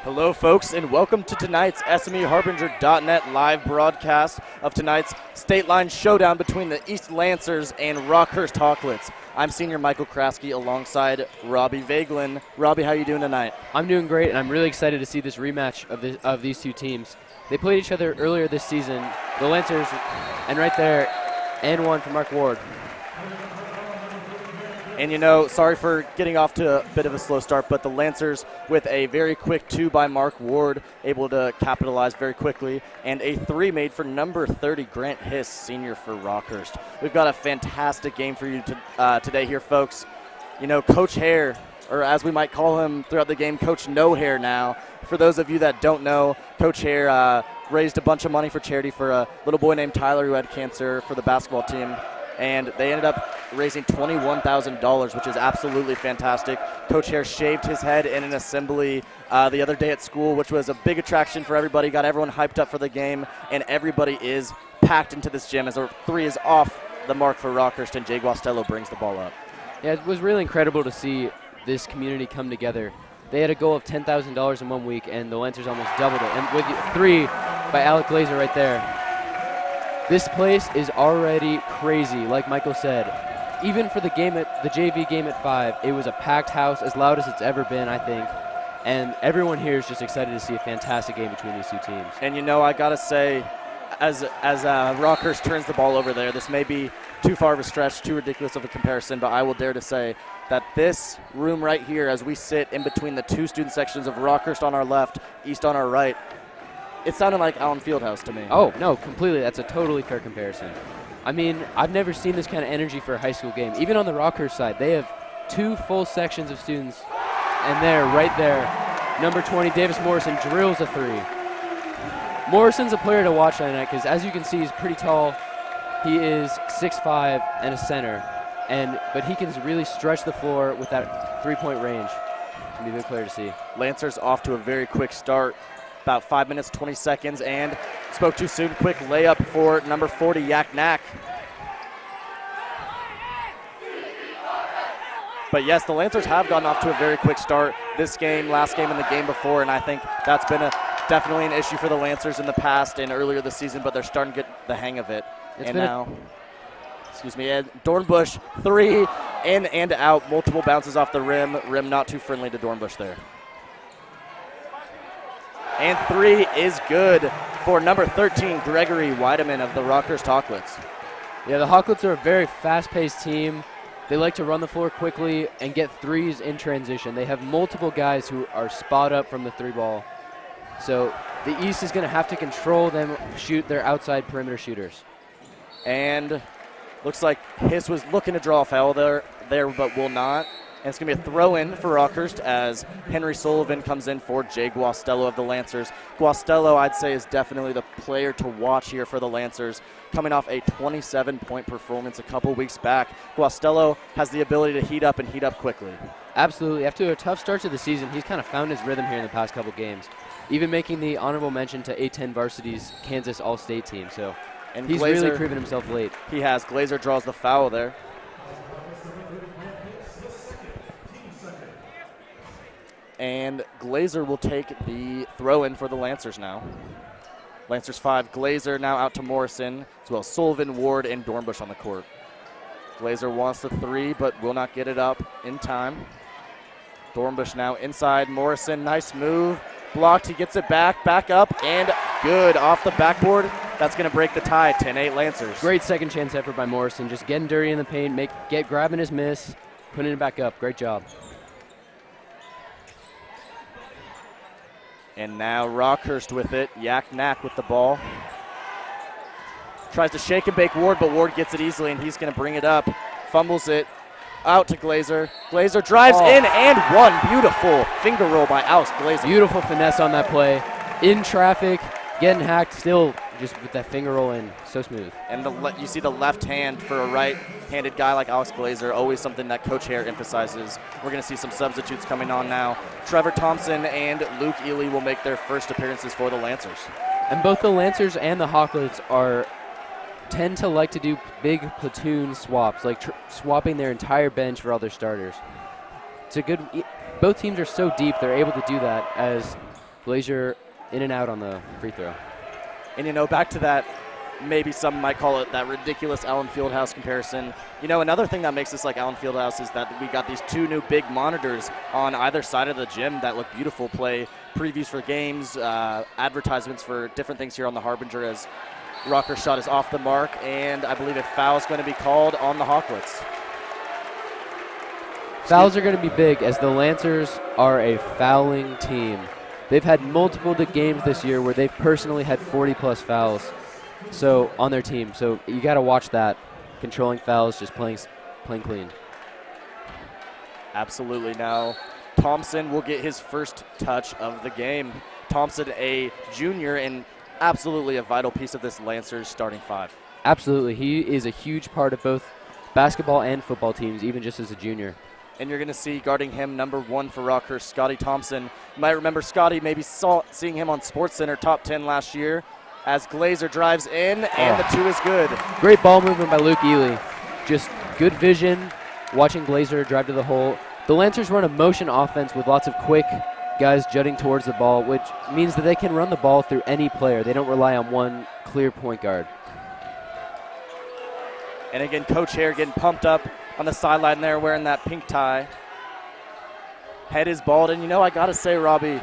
Hello, folks, and welcome to tonight's SMEHarbinger.net live broadcast of tonight's state line showdown between the East Lancers and Rockhurst Hawklets. I'm senior Michael Kraske alongside Robbie Vaglin. Robbie, how you doing tonight? I'm doing great, and I'm really excited to see this rematch of these two teams. They played each other earlier this season. The Lancers, and right there, and one for Mark Ward. And you know, sorry for getting off to a bit of a slow start, but the Lancers with a very quick 2 by Mark Ward, able to capitalize very quickly, and a 3 made for number 30, Grant Hiss, senior for Rockhurst. We've got a fantastic game for you today here, folks. You know, Coach Hare, or as we might call him throughout the game, Coach No Hair now. For those of you that don't know, Coach Hare raised a bunch of money for charity for a little boy named Tyler who had cancer for the basketball team. And they ended up raising $21,000, which is absolutely fantastic. Coach Hare shaved his head in an assembly the other day at school, which was a big attraction for everybody, got everyone hyped up for the game, and everybody is packed into this gym as a 3 is off the mark for Rockhurst, and Jay Guastello brings the ball up. Yeah, it was really incredible to see this community come together. They had a goal of $10,000 in 1 week, and the Lancers almost doubled it. And with 3 by Alec Glazer right there. This place is already crazy, like Michael said. Even for the JV game at 5, it was a packed house, as loud as it's ever been, I think. And everyone here is just excited to see a fantastic game between these two teams. And you know, I gotta say, as Rockhurst turns the ball over there, this may be too far of a stretch, too ridiculous of a comparison, but I will dare to say that this room right here, as we sit in between the 2 student sections of Rockhurst on our left, East on our right, it sounded like Allen Fieldhouse to me. Oh, no, completely. That's a totally fair comparison. I mean, I've never seen this kind of energy for a high school game. Even on the Rockhurst side, they have 2 full sections of students. And there, right there, number 20, Davis Morrison, drills a 3. Morrison's a player to watch tonight because, as you can see, he's pretty tall. He is 6'5" and a center. But he can really stretch the floor with that 3-point range. He'll be a big player to see. Lancers off to a very quick start. About 5 minutes, 20 seconds, and spoke too soon. Quick layup for number 40, Yak Nak. But yes, the Lancers have gotten off to a very quick start this game, last game, and the game before, and I think that's been definitely an issue for the Lancers in the past and earlier this season, but they're starting to get the hang of it. Dornbush, 3 in and out, multiple bounces off the rim. Rim not too friendly to Dornbush there. And 3 is good for number 13, Gregory Weideman of the Rockhurst Hawklets. Yeah, the Hawklets are a very fast-paced team. They like to run the floor quickly and get 3s in transition. They have multiple guys who are spot up from the 3 ball. So the East is going to have to control them, shoot their outside perimeter shooters. And looks like Hiss was looking to draw a foul there but will not. And it's going to be a throw-in for Rockhurst as Henry Sullivan comes in for Jay Guastello of the Lancers. Guastello, I'd say, is definitely the player to watch here for the Lancers, coming off a 27-point performance a couple weeks back. Guastello has the ability to heat up and heat up quickly. Absolutely. After a tough start to the season, he's kind of found his rhythm here in the past couple games, even making the honorable mention to A10 Varsity's Kansas All-State team. So and he's really proven himself late. He has. Glazer draws the foul there. And Glazer will take the throw-in for the Lancers now. Lancers 5, Glazer now out to Morrison, as well as Sullivan, Ward, and Dornbush on the court. Glazer wants the 3, but will not get it up in time. Dornbush now inside. Morrison, nice move. Blocked, he gets it back up, and good off the backboard. That's going to break the tie, 10-8 Lancers. Great second chance effort by Morrison, just getting dirty in the paint, grabbing his miss, putting it back up. Great job. And now Rockhurst with it. Yak Nak with the ball. Tries to shake and bake Ward, but Ward gets it easily, and he's going to bring it up. Fumbles it out to Glazer. Glazer drives in and one. Beautiful finger roll by Alex Glazer. Beautiful finesse on that play. In traffic, getting hacked, still just with that finger roll in. So smooth. And you see the left hand for a right-handed guy like Alex Glazer, always something that Coach Hare emphasizes. We're going to see some substitutes coming on now. Trevor Thompson and Luke Ely will make their first appearances for the Lancers. And both the Lancers and the Hawklets tend to like to do big platoon swaps, like swapping their entire bench for all their starters. Both teams are so deep, they're able to do that, as Glazier in and out on the free throw. And, you know, back to that, maybe some might call it that ridiculous Allen Fieldhouse comparison. You know, another thing that makes this like Allen Fieldhouse is that we got these 2 new big monitors on either side of the gym that look beautiful, play previews for games, advertisements for different things here on the Harbinger as Rockhurst shot is off the mark, and I believe a foul is going to be called on the Hawklets. Fouls are going to be big as the Lancers are a fouling team. They've had multiple games this year where they've personally had 40-plus fouls on their team. So you got to watch that. Controlling fouls, just playing clean. Absolutely. Now, Thompson will get his first touch of the game. Thompson, a junior and absolutely a vital piece of this Lancers starting 5. Absolutely. He is a huge part of both basketball and football teams, even just as a junior. And you're going to see guarding him number 1 for Rockhurst, Scotty Thompson. You might remember Scotty, maybe seeing him on SportsCenter top 10 last year as Glazier drives in, and the 2 is good. Great ball movement by Luke Ely. Just good vision, watching Glazier drive to the hole. The Lancers run a motion offense with lots of quick guys jutting towards the ball, which means that they can run the ball through any player. They don't rely on one clear point guard. And again, Coach Hare getting pumped up on the sideline there, wearing that pink tie. Head is bald, and you know, I got to say, Robbie,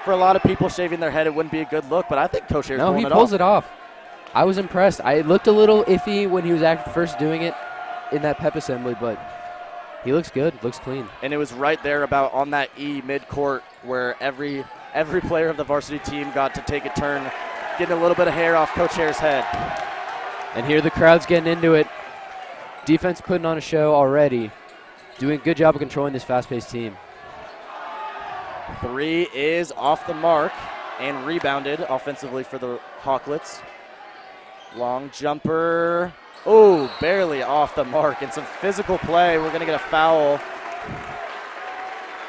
for a lot of people shaving their head, it wouldn't be a good look, but I think Coach Hare's pulling it off. No, he pulls it off. I was impressed. It looked a little iffy when he was first doing it in that pep assembly, but he looks good, looks clean. And it was right there about on that E midcourt where every player of the varsity team got to take a turn, getting a little bit of hair off Coach Hare's head. And here the crowd's getting into it. Defense putting on a show already. Doing a good job of controlling this fast-paced team. 3 is off the mark and rebounded offensively for the Hawklets. Long jumper. Oh, barely off the mark. And some physical play. We're going to get a foul.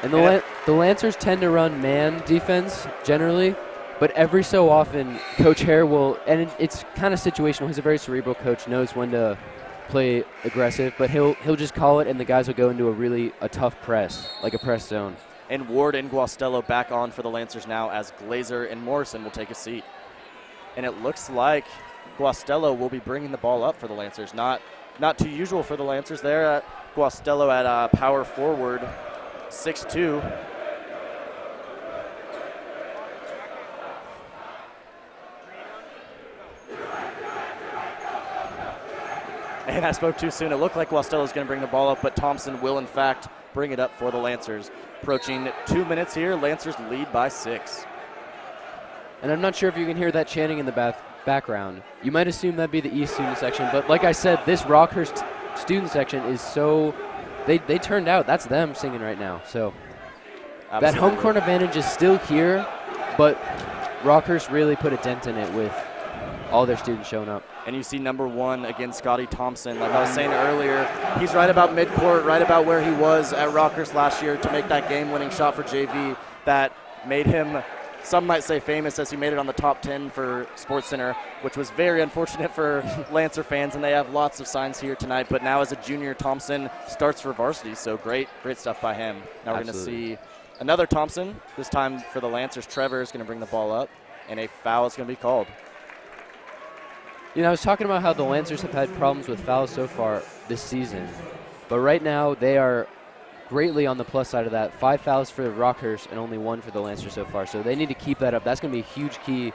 And the Lancers tend to run man defense generally, but every so often Coach Hare will, and it's kind of situational. He's a very cerebral coach, knows when to play aggressive, but he'll just call it, and the guys will go into a tough press, like a press zone. And Ward and Guastello back on for the Lancers now as Glazier and Morrison will take a seat. And it looks like Guastello will be bringing the ball up for the Lancers. Not too usual for the Lancers there. Guastello at power forward, 6'2". And I spoke too soon. It looked like Guastello's going to bring the ball up, but Thompson will, in fact, bring it up for the Lancers. Approaching 2 minutes here, Lancers lead by 6. And I'm not sure if you can hear that chanting in the background. You might assume that'd be the East student section, but like I said, this Rockhurst student section is so, they turned out. That's them singing right now. So Absolutely. That home court advantage is still here, but Rockhurst really put a dent in it with all their students showing up. And you see number 1 again, Scotty Thompson. Like I was saying earlier, he's right about midcourt, right about where he was at Rockhurst last year to make that game-winning shot for JV that made him, some might say famous, as he made it on the top 10 for SportsCenter, which was very unfortunate for Lancer fans, and they have lots of signs here tonight. But now as a junior, Thompson starts for varsity, so great stuff by him. Now we're going to see another Thompson, this time for the Lancers. Trevor is going to bring the ball up, and a foul is going to be called. You know, I was talking about how the Lancers have had problems with fouls so far this season, but right now they are greatly on the plus side of that. 5 fouls for Rockhurst and only 1 for the Lancers so far, so they need to keep that up. That's going to be a huge key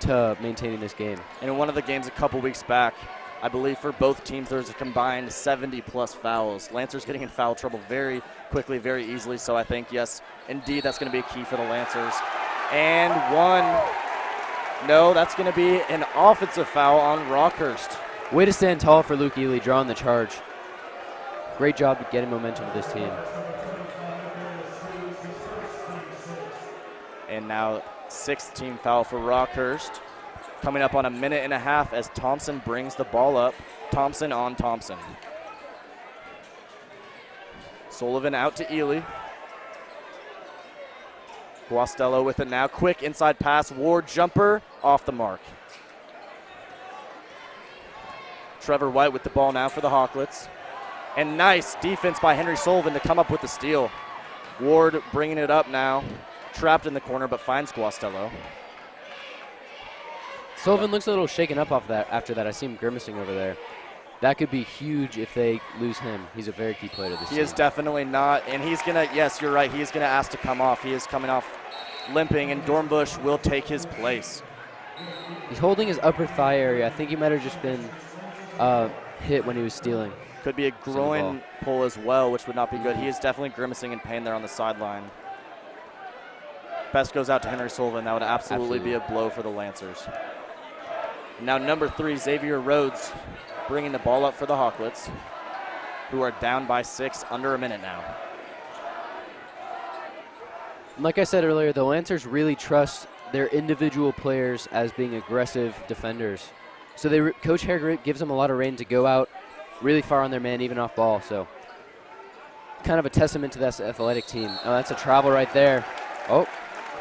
to maintaining this game. And in one of the games a couple weeks back, I believe for both teams there's a combined 70-plus fouls. Lancers getting in foul trouble very quickly, very easily, so I think, yes, indeed, that's going to be a key for the Lancers. And 1. No, that's going to be an offensive foul on Rockhurst. Way to stand tall for Luke Ely, drawing the charge. Great job of getting momentum to this team. And now 6th team foul for Rockhurst. Coming up on a minute and a half as Thompson brings the ball up. Thompson on Thompson. Sullivan out to Ely. Guastello with it now. Quick inside pass. Ward jumper off the mark. Trevor White with the ball now for the Hawklets. And nice defense by Henry Sullivan to come up with the steal. Ward bringing it up now. trapped in the corner, but finds Guastello. Sullivan looks a little shaken up off that. After that, I see him grimacing over there. That could be huge if they lose him. He's a very key player to this team. He is definitely not, and he's going to, yes, you're right, he's going to ask to come off. He is coming off limping, and Dornbush will take his place. He's holding his upper thigh area. I think he might have just been hit when he was stealing. Could be a groin pull as well, which would not be good. He is definitely grimacing in pain there on the sideline. Best goes out to Henry Sullivan. That would absolutely be a blow for the Lancers. Now number 3, Xavier Rhodes, bringing the ball up for the Hawklets, who are down by 6, under a minute now. Like I said earlier, the Lancers really trust their individual players as being aggressive defenders. So Coach Herrick gives them a lot of reign to go out really far on their man, even off ball. So kind of a testament to this athletic team. Oh, that's a travel right there. Oh.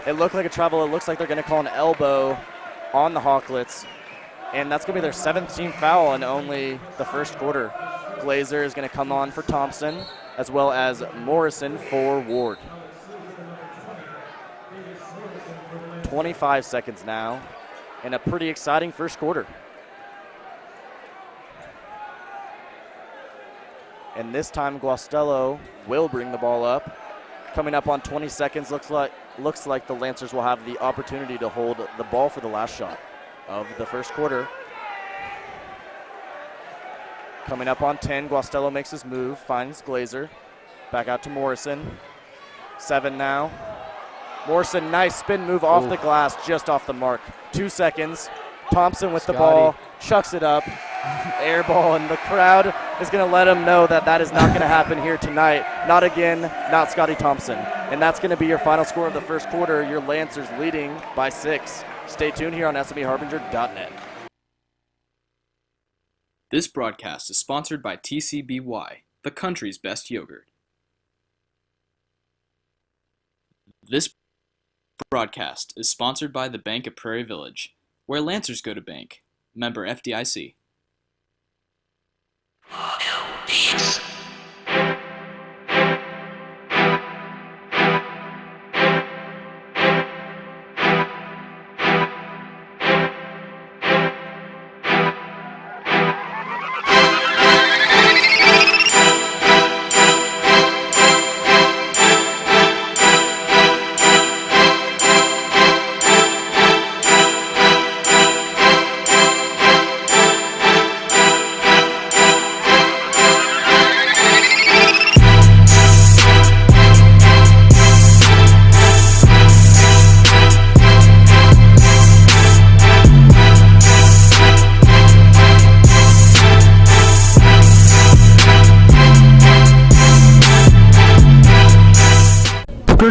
It looked like a travel. It looks like they're going to call an elbow on the Hawklets. And that's going to be their 17th foul in only the first quarter. Glazer is going to come on for Thompson, as well as Morrison for Ward. 25 seconds now, and a pretty exciting first quarter. And this time Guastello will bring the ball up. Coming up on 20 seconds, looks like the Lancers will have the opportunity to hold the ball for the last shot of the first quarter. Coming up on 10, Guastello makes his move, finds Glazer. Back out to Morrison. 7 now. Morrison, nice spin move off the glass, just off the mark. 2 seconds. Thompson with the ball, chucks it up. Air ball, and the crowd is going to let him know that that is not going to happen here tonight. Not again, not Scotty Thompson. And that's going to be your final score of the first quarter. Your Lancers leading by 6. Stay tuned here on SMEHarbinger.net. This broadcast is sponsored by TCBY, the country's best yogurt. This broadcast is sponsored by the Bank of Prairie Village, where Lancers go to bank. Member FDIC. Peace.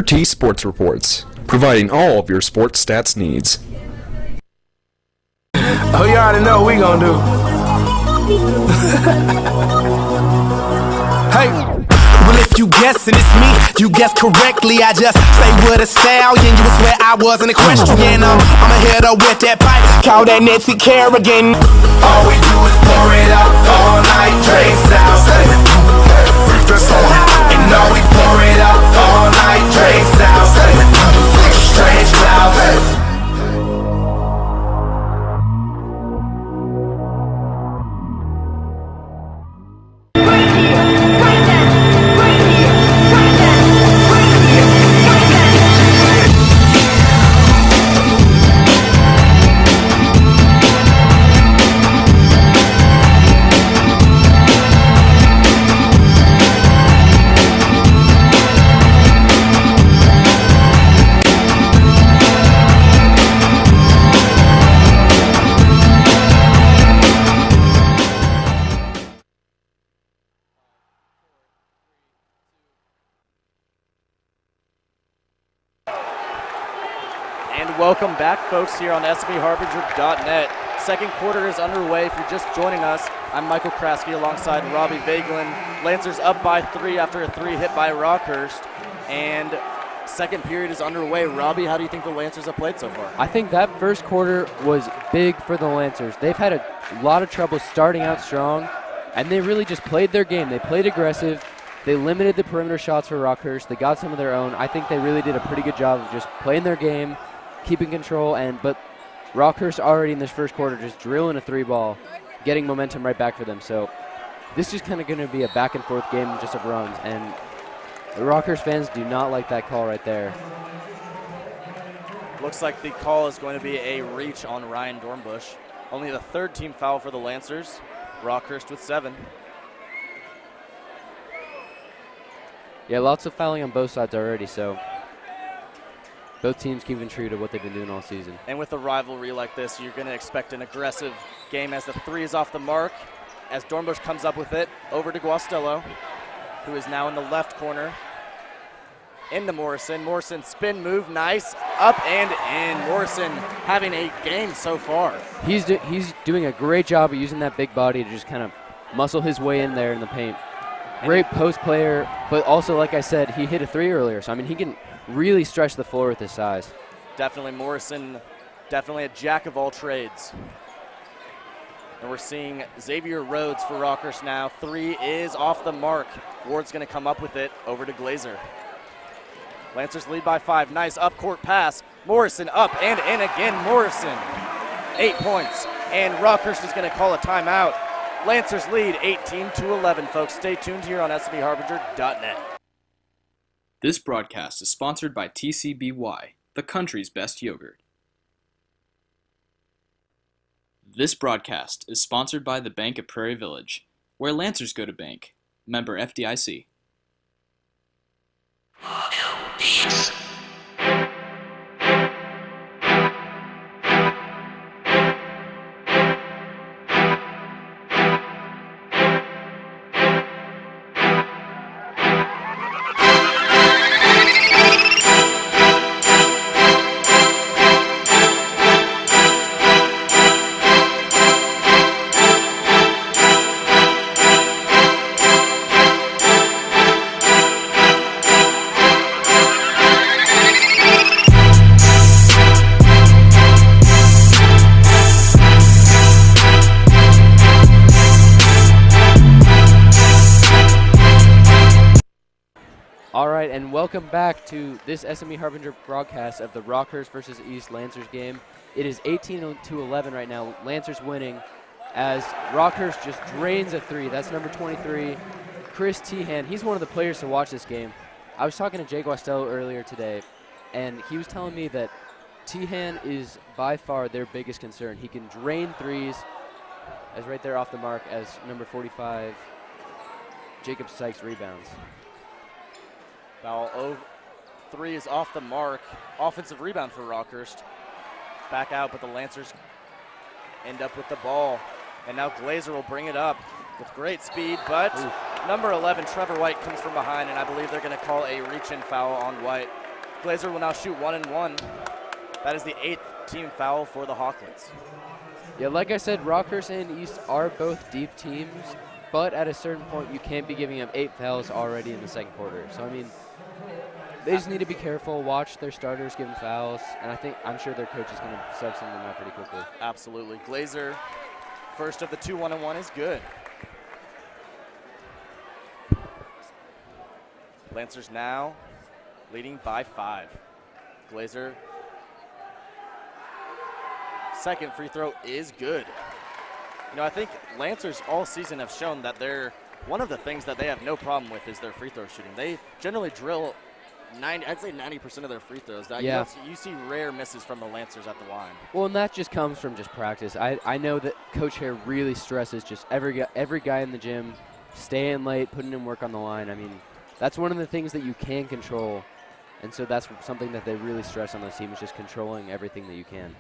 T Sports Reports, providing all of your sports stats needs. Oh, you already know what we gonna do. Hey. Well, if you guessing it's me, you guessed correctly. I just say with a stallion, you would swear I was an equestrian. I'ma hit her with that pipe, call that Nancy Kerrigan. All we do is pour it out all night, drinks out. And all we pour it out all night, drinks out. Strange clouds. Welcome back, folks, here on SMEHarbinger.net. Second quarter is underway. If you're just joining us, I'm Michael Kraske alongside Robbie Vaglin. Lancers up by 3 after a 3 hit by Rockhurst. And second period is underway. Robbie, how do you think the Lancers have played so far? I think that first quarter was big for the Lancers. They've had a lot of trouble starting out strong, and they really just played their game. They played aggressive. They limited the perimeter shots for Rockhurst. They got some of their own. I think they really did a pretty good job of just playing their game, keeping control, but Rockhurst already in this first quarter just drilling a 3-ball, getting momentum right back for them. So this is kind of going to be a back-and-forth game just of runs, and the Rockhurst fans do not like that call right there. Looks like the call is going to be a reach on Ryan Dornbush. Only the third team foul for the Lancers. Rockhurst with 7. Yeah, lots of fouling on both sides already, so both teams keeping true to what they've been doing all season. And with a rivalry like this, you're going to expect an aggressive game as the 3 is off the mark. As Dornbush comes up with it, over to Guastello, who is now in the left corner. Into Morrison. Morrison spin move, nice, up and in. Morrison having a game so far. He's doing a great job of using that big body to just kind of muscle his way in there in the paint. Great post player, but also, like I said, he hit a 3 earlier, so I mean he can really stretch the floor with his size. Definitely Morrison, definitely a jack of all trades. And we're seeing Xavier Rhodes for Rockhurst now. 3 is off the mark. Ward's going to come up with it over to Glazer. Lancers lead by 5. Nice up-court pass. Morrison up and in again. Morrison, 8 points. And Rockhurst is going to call a timeout. Lancers lead 18-11, folks. Stay tuned here on SMEHarbinger.net. This broadcast is sponsored by TCBY, the country's best yogurt. This broadcast is sponsored by the Bank of Prairie Village, where Lancers go to bank. Member FDIC. And welcome back to this SME Harbinger broadcast of the Rockhurst versus East Lancers game. It is 18-11 right now. Lancers winning as Rockhurst just drains a 3. That's number 23, Chris Tehan. He's one of the players to watch this game. I was talking to Jay Guastello earlier today, and he was telling me that Tehan is by far their biggest concern. He can drain 3s, as right there off the mark as number 45, Jacob Sykes rebounds. Foul over. 3 is off the mark. Offensive rebound for Rockhurst. Back out, but the Lancers end up with the ball. And now Glazer will bring it up with great speed, but number 11, Trevor White, comes from behind, and I believe they're going to call a reach-in foul on White. Glazer will now shoot 1 and 1. That is the 8th team foul for the Hawklets. Yeah, like I said, Rockhurst and East are both deep teams, but at a certain point, you can't be giving up 8 fouls already in the second quarter. So, I mean, they just need to be careful, watch their starters giving fouls, and I'm sure their coach is going to sub some of them out pretty quickly. Absolutely. Glazer, first of the 2 1-and-1 is good. Lancers now leading by 5. Glazer, second free throw is good. You know, I think Lancers all season have shown that one of the things that they have no problem with is their free throw shooting. They generally drill I'd say 90% of their free throws. Yeah. You see rare misses from the Lancers at the line. Well, and that just comes from just practice. I know that Coach Hare really stresses just every guy in the gym staying late, putting in work on the line. I mean, that's one of the things that you can control, and so that's something that they really stress on those teams, just controlling everything that you can.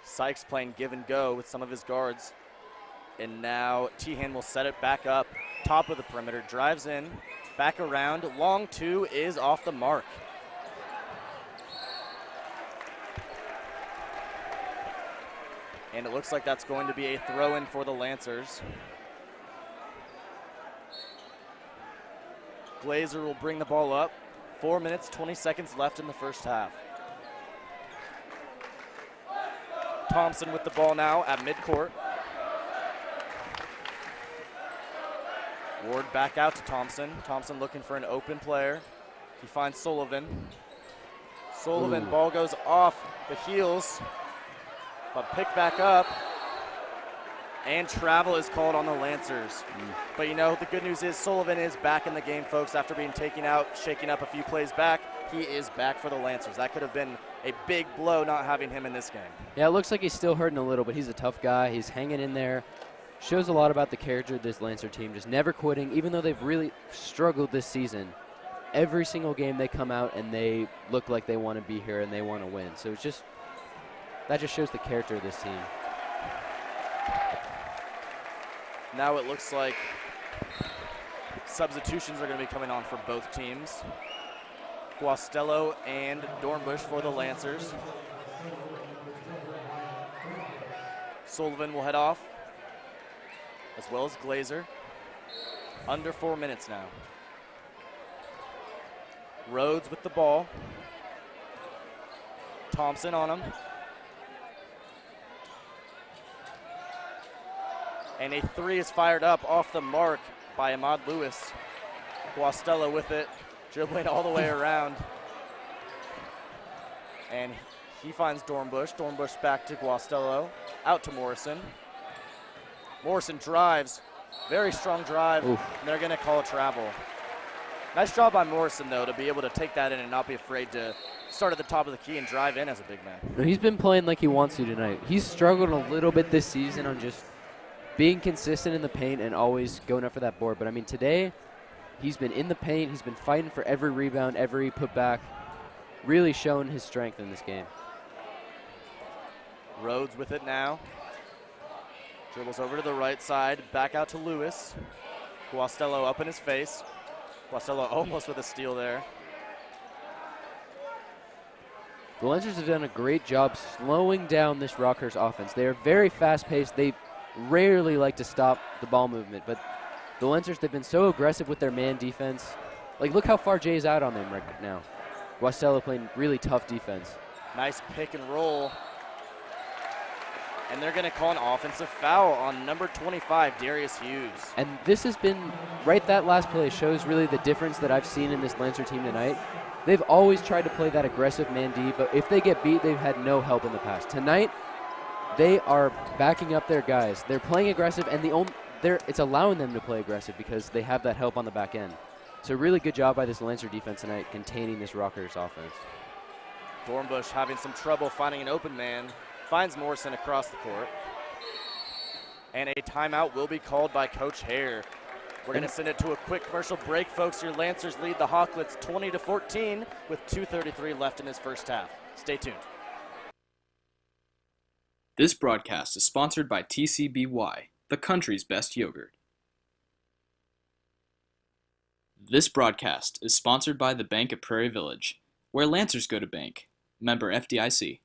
Sykes playing give and go with some of his guards. And now Tehan will set it back up, top of the perimeter, drives in, back around. Long 2 is off the mark. And it looks like that's going to be a throw-in for the Lancers. Glazer will bring the ball up. 4 minutes, 20 seconds left in the first half. Thompson with the ball now at midcourt. Ward back out to Thompson. Thompson looking for an open player. He finds Sullivan. Sullivan, ball goes off the heels, but picked back up. And travel is called on the Lancers. But you know, the good news is Sullivan is back in the game, folks, after being taken out, shaking up a few plays back. He is back for the Lancers. That could have been a big blow not having him in this game. Yeah, it looks like he's still hurting a little, but he's a tough guy. He's hanging in there. Shows a lot about the character of this Lancer team, just never quitting, even though they've really struggled this season. Every single game they come out and they look like they want to be here and they want to win. So it's just, that just shows the character of this team. Now it looks like substitutions are going to be coming on for both teams. Guastello and Dornbush for the Lancers. Sullivan will head off, as well as Glazer. Under 4 minutes now. Rhodes with the ball. Thompson on him. And a three is fired up off the mark by Ahmad Lewis. Guastello with it, dribbling all the way around. And he finds Dornbush. Dornbush back to Guastello. Out to Morrison. Morrison drives. Very strong drive. Oof. And they're going to call a travel. Nice job by Morrison, though, to be able to take that in and not be afraid to start at the top of the key and drive in as a big man. No, he's been playing like he wants to tonight. He's struggled a little bit this season on just being consistent in the paint and always going up for that board. But, I mean, today he's been in the paint. He's been fighting for every rebound, every putback, really showing his strength in this game. Rhodes with it now. Dribbles over to the right side, back out to Lewis. Guastello up in his face. Guastello almost with a steal there. The Lancers have done a great job slowing down this Rockhurst offense. They are very fast-paced. They rarely like to stop the ball movement, but the Lancers, they've been so aggressive with their man defense. Like, look how far Jay's out on them right now. Guastello playing really tough defense. Nice pick and roll. And they're going to call an offensive foul on number 25, Darius Hughes. And this has been, right, that last play shows really the difference that I've seen in this Lancer team tonight. They've always tried to play that aggressive man D, but if they get beat, they've had no help in the past. Tonight, they are backing up their guys. They're playing aggressive, and it's allowing them to play aggressive because they have that help on the back end. So really good job by this Lancer defense tonight containing this Rockhurst offense. Dornbush having some trouble finding an open man. Finds Morrison across the court. And a timeout will be called by Coach Hare. We're going to send it to a quick commercial break, folks. Your Lancers lead the Hawklets 20-14 with 2:33 left in this first half. Stay tuned. This broadcast is sponsored by TCBY, the country's best yogurt. This broadcast is sponsored by the Bank of Prairie Village, where Lancers go to bank. Member FDIC.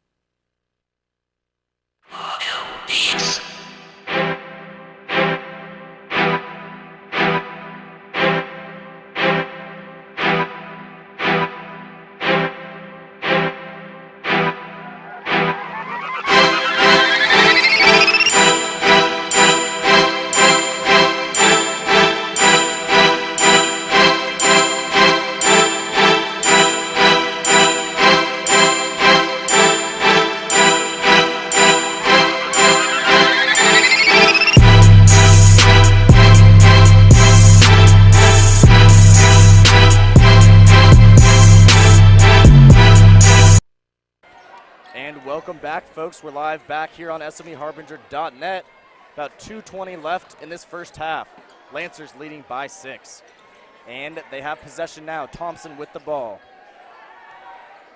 Welcome back, folks. We're live back here on SMEHarbinger.net. About 2:20 left in this first half. Lancers leading by 6. And they have possession now. Thompson with the ball.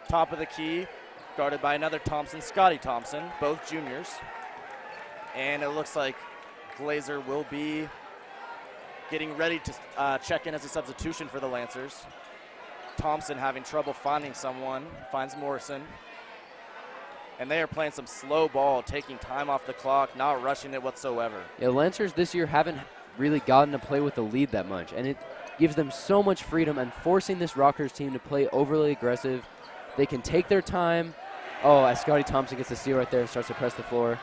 Top of the key, guarded by another Thompson, Scotty Thompson, both juniors. And it looks like Glazer will be getting ready to check in as a substitution for the Lancers. Thompson having trouble finding someone, finds Morrison. And they are playing some slow ball, taking time off the clock, not rushing it whatsoever. Yeah, Lancers this year haven't really gotten to play with the lead that much, and it gives them so much freedom, and forcing this Rockhurst team to play overly aggressive. They can take their time. Oh, as Scotty Thompson gets the steal right there and starts to press the floor.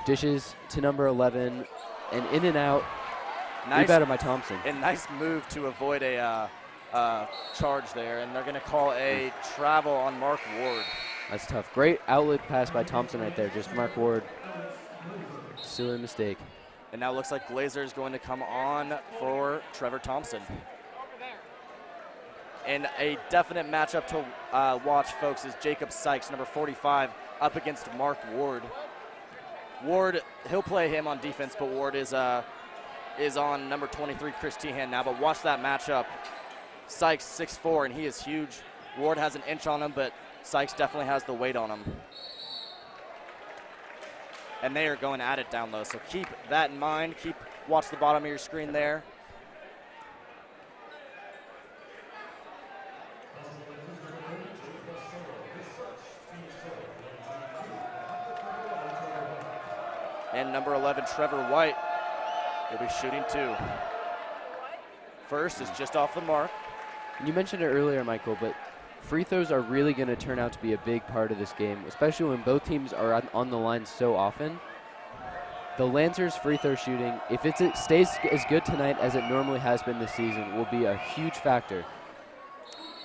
Dishes to number 11, and in and out. Rebounded by Thompson. A nice move to avoid a charge there, and they're going to call a travel on Mark Ward. That's tough. Great outlet pass by Thompson right there. Just Mark Ward. Silly mistake. And now it looks like Glazer is going to come on for Trevor Thompson. And a definite matchup to watch, folks, is Jacob Sykes, number 45, up against Mark Ward. Ward, he'll play him on defense, but Ward is on number 23, Chris Tehan now. But watch that matchup. Sykes 6'4", and he is huge. Ward has an inch on him, but Sykes definitely has the weight on him. And they are going at it down low, so keep that in mind. Watch the bottom of your screen there. And number 11, Trevor White, will be shooting 2. First is just off the mark. You mentioned it earlier, Michael, but free throws are really going to turn out to be a big part of this game, especially when both teams are on the line so often. The Lancers' free throw shooting, if it stays as good tonight as it normally has been this season, will be a huge factor.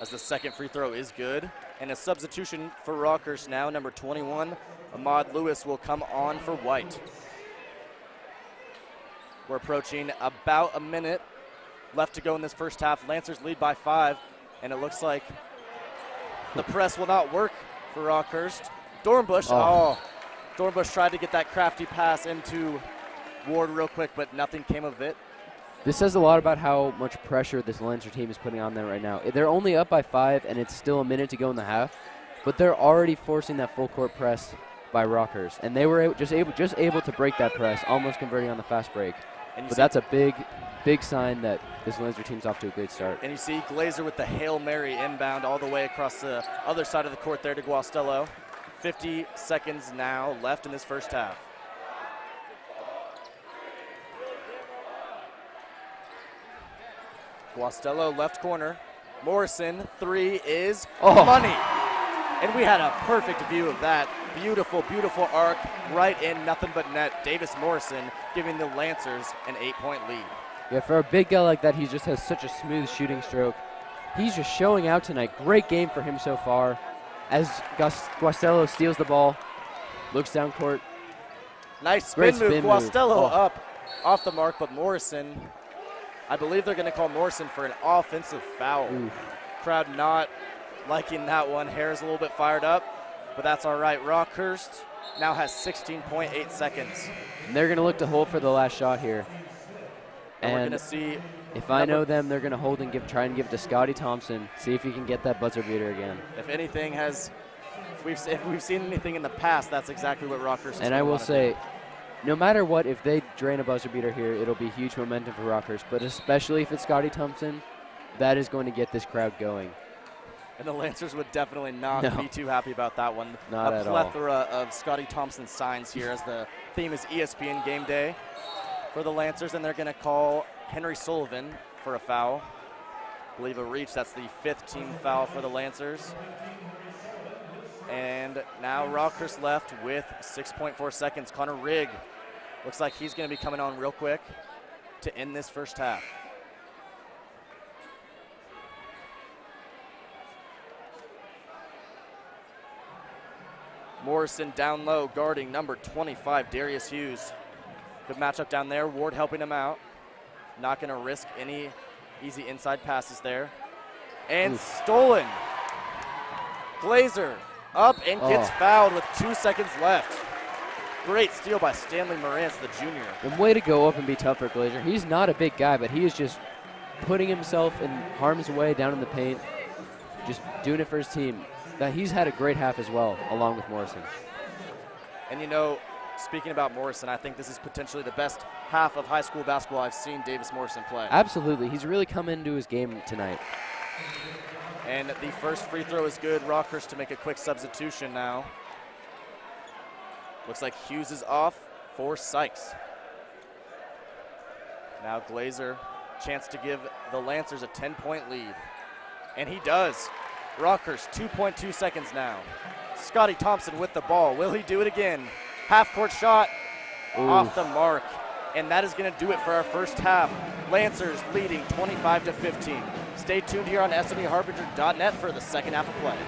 As the second free throw is good. And a substitution for Rockhurst now, number 21, Ahmad Lewis will come on for White. We're approaching about a minute left to go in this first half. Lancers lead by 5, and it looks like the press will not work for Rockhurst. Dornbush, Dornbush tried to get that crafty pass into Ward real quick, but nothing came of it. This says a lot about how much pressure this Lancer team is putting on them right now. They're only up by 5, and it's still a minute to go in the half, but they're already forcing that full court press by Rockhurst, and they were just able to break that press, almost converting on the fast break. But that's a big sign that this Lancer team's off to a great start. And you see Glazer with the Hail Mary inbound all the way across the other side of the court there to Guastello. 50 seconds now left in this first half. Guastello left corner. Morrison, 3 is money. And we had a perfect view of that. Beautiful, beautiful arc right in nothing but net. Davis Morrison giving the Lancers an 8-point lead. Yeah, for a big guy like that, he just has such a smooth shooting stroke. He's just showing out tonight. Great game for him so far. As Guastello steals the ball, looks down court. Nice spin move. Guastello up off the mark, but Morrison, I believe they're going to call Morrison for an offensive foul. Oof. Crowd not liking that one. Hair's a little bit fired up, but that's all right. Rockhurst now has 16.8 seconds. And they're going to look to hold for the last shot here. And we're going to see. If I know them, they're going to hold and try and give it to Scotty Thompson. See if he can get that buzzer beater again. If anything if we've seen anything in the past, that's exactly what Rockhurst is. And I will say, no matter what, if they drain a buzzer beater here, it'll be huge momentum for Rockhurst. But especially if it's Scotty Thompson, that is going to get this crowd going. And the Lancers would definitely not be too happy about that one. Not at all. A plethora of Scotty Thompson signs here, as the theme is ESPN Game Day for the Lancers, and they're going to call Henry Sullivan for a foul. I believe a reach. That's the 5th team foul for the Lancers. And now Rockhurst left with 6.4 seconds. Connor Rigg looks like he's going to be coming on real quick to end this first half. Morrison down low, guarding number 25, Darius Hughes. Good matchup down there. Ward helping him out. Not going to risk any easy inside passes there. And stolen. Glazer up and gets fouled with 2 seconds left. Great steal by Stanley Morantz, the junior. The way to go up and be tough for Glazer. He's not a big guy, but he is just putting himself in harm's way down in the paint, just doing it for his team. He's had a great half as well, along with Morrison. And you know, speaking about Morrison, I think this is potentially the best half of high school basketball I've seen Davis Morrison play. Absolutely. He's really come into his game tonight. And the first free throw is good. Rockhurst to make a quick substitution now. Looks like Hughes is off for Sykes. Now Glazer, chance to give the Lancers a 10-point lead. And he does. Rockhurst, 2.2 seconds now. Scotty Thompson with the ball. Will he do it again? Half-court shot off the mark. And that is going to do it for our first half. Lancers leading 25-15. Stay tuned here on SMUHarbinger.net for the second half of play.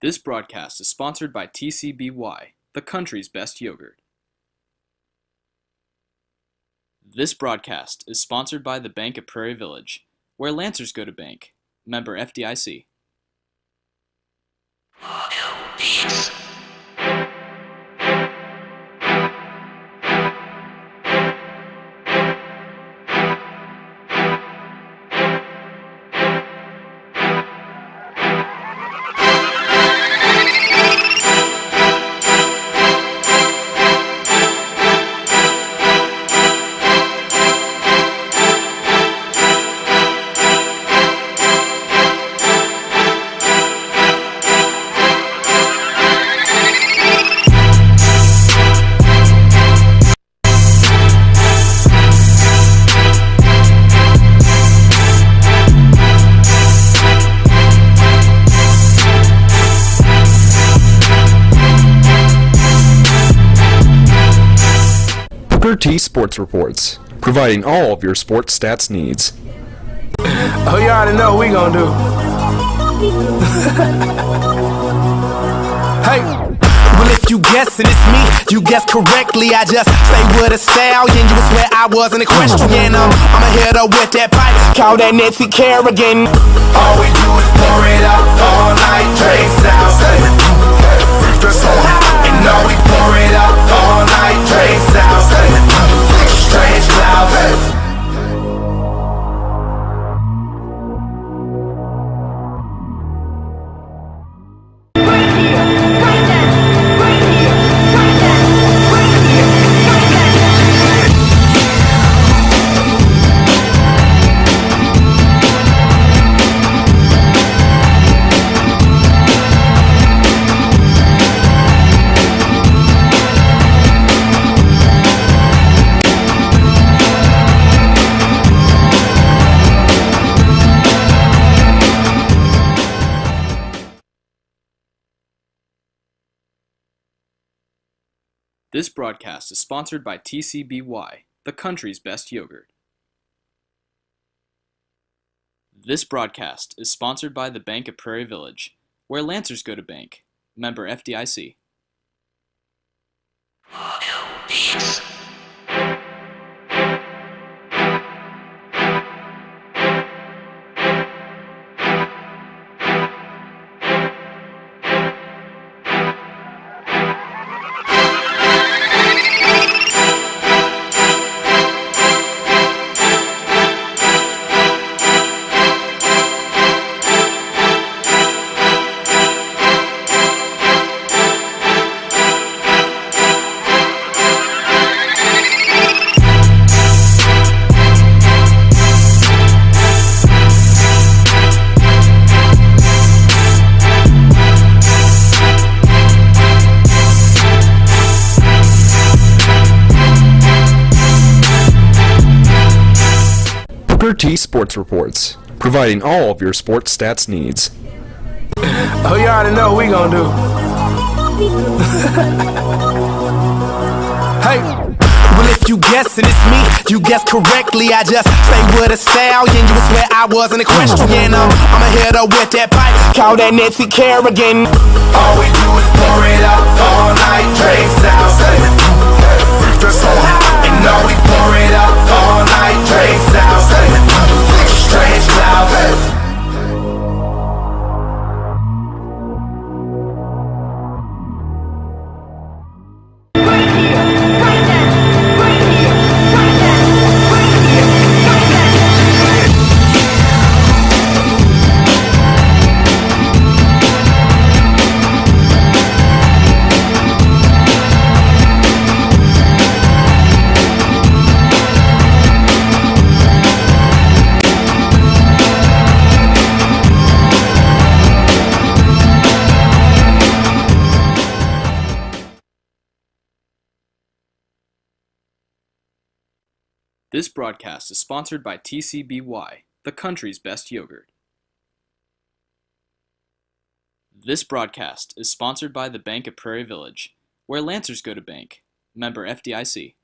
This broadcast is sponsored by TCBY, the country's best yogurt. This broadcast is sponsored by the Bank of Prairie Village, where Lancers go to bank. Member FDIC. Booker T Sports Reports, providing all of your sports stats needs. Oh, you already know what we gonna do. Hey, well if you guessing it's me, you guessed correctly. I just stay with a stallion. You would swear I was an equestrian. I'ma hit her with that pipe, call that Nancy Kerrigan. All we do is pour it out all night, drinks out. And all we pour it out all night, drinks out. Strange clouds. This broadcast is sponsored by TCBY, the country's best yogurt. This broadcast is sponsored by the Bank of Prairie Village, where Lancers go to bank. Member FDIC. Booker T Sports Reports, providing all of your sports stats needs. Oh, you already know what we gonna do. Hey, well if you guessing it's me, you guessed correctly. I just stay with a stallion. You would swear I was an equestrian. I'ma hit her with that pipe, call that Nancy Kerrigan. All we do do is pour it out all night, drinks out. And all we pour it out all night, drinks out. Strange clouds. This broadcast is sponsored by TCBY, the country's best yogurt. This broadcast is sponsored by the Bank of Prairie Village, where Lancers go to bank. Member FDIC.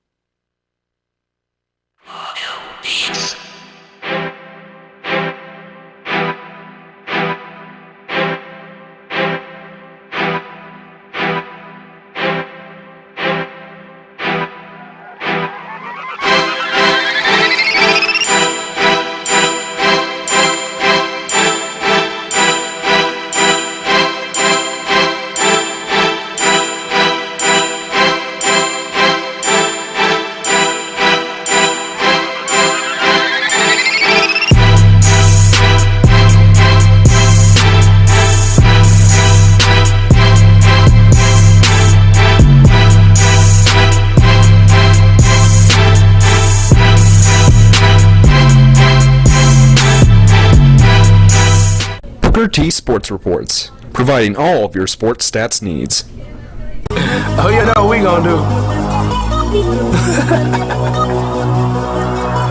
Booker T Sports Reports, providing all of your sports stats needs. Oh, you know what we gonna do?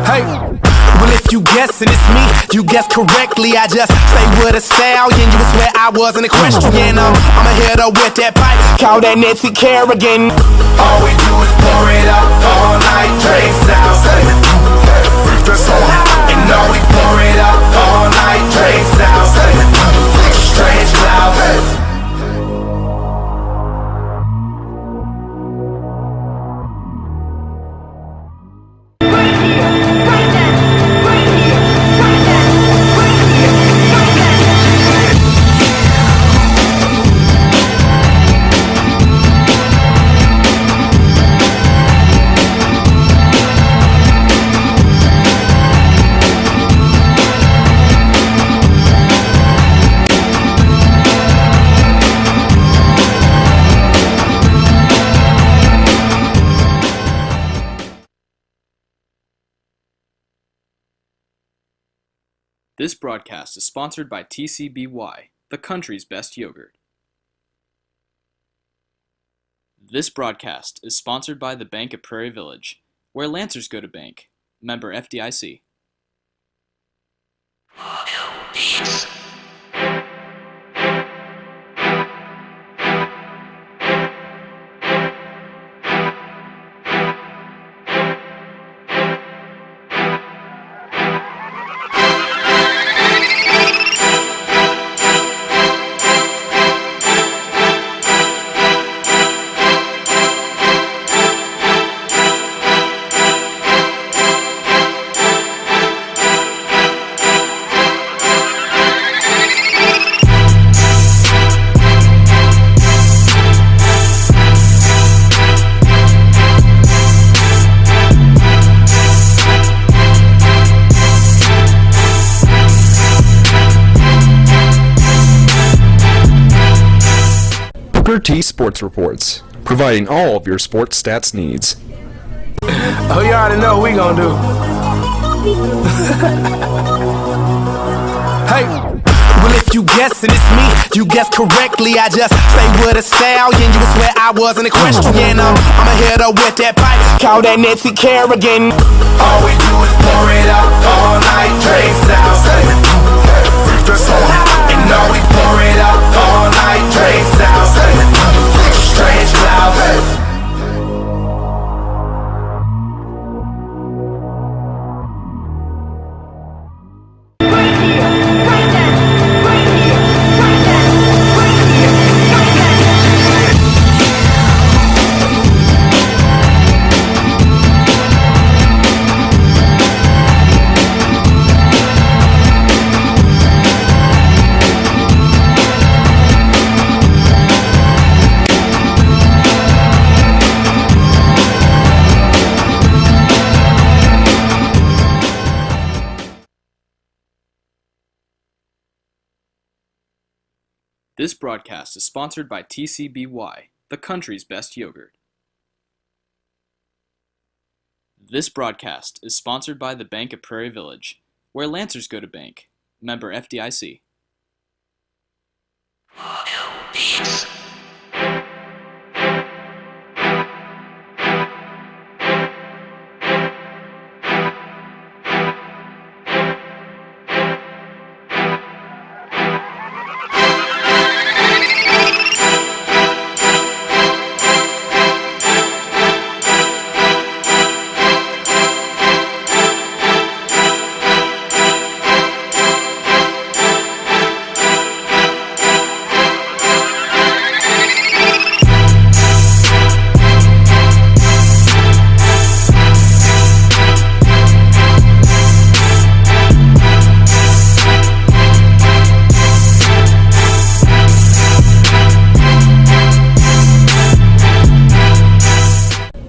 Hey, well if you guessing it's me, you guessed correctly. I just stay with a stallion. You would swear I wasn't equestrian. I'ma hit her with that pipe, call that Nancy Kerrigan. All we do is pour it out all night, drinks out. And all we pour it out all night, drinks out. Strange clouds. This broadcast is sponsored by TCBY, the country's best yogurt. This broadcast is sponsored by the Bank of Prairie Village, where Lancers go to bank. Member FDIC. Booker T Sports Reports, providing all of your sports stats needs. Oh, you already know what we gonna do. Hey, well if you guessing it's me, you guessed correctly. I just stay with a stallion. You would swear I wasn't equestrian. I'ma hit her with that pipe, call that Nancy Kerrigan. All we do is pour it out all night, drinks out. And all we pour it out all night, drinks out. Strange clouds. This broadcast is sponsored by TCBY, the country's best yogurt. This broadcast is sponsored by the Bank of Prairie Village, where Lancers go to bank. Member FDIC.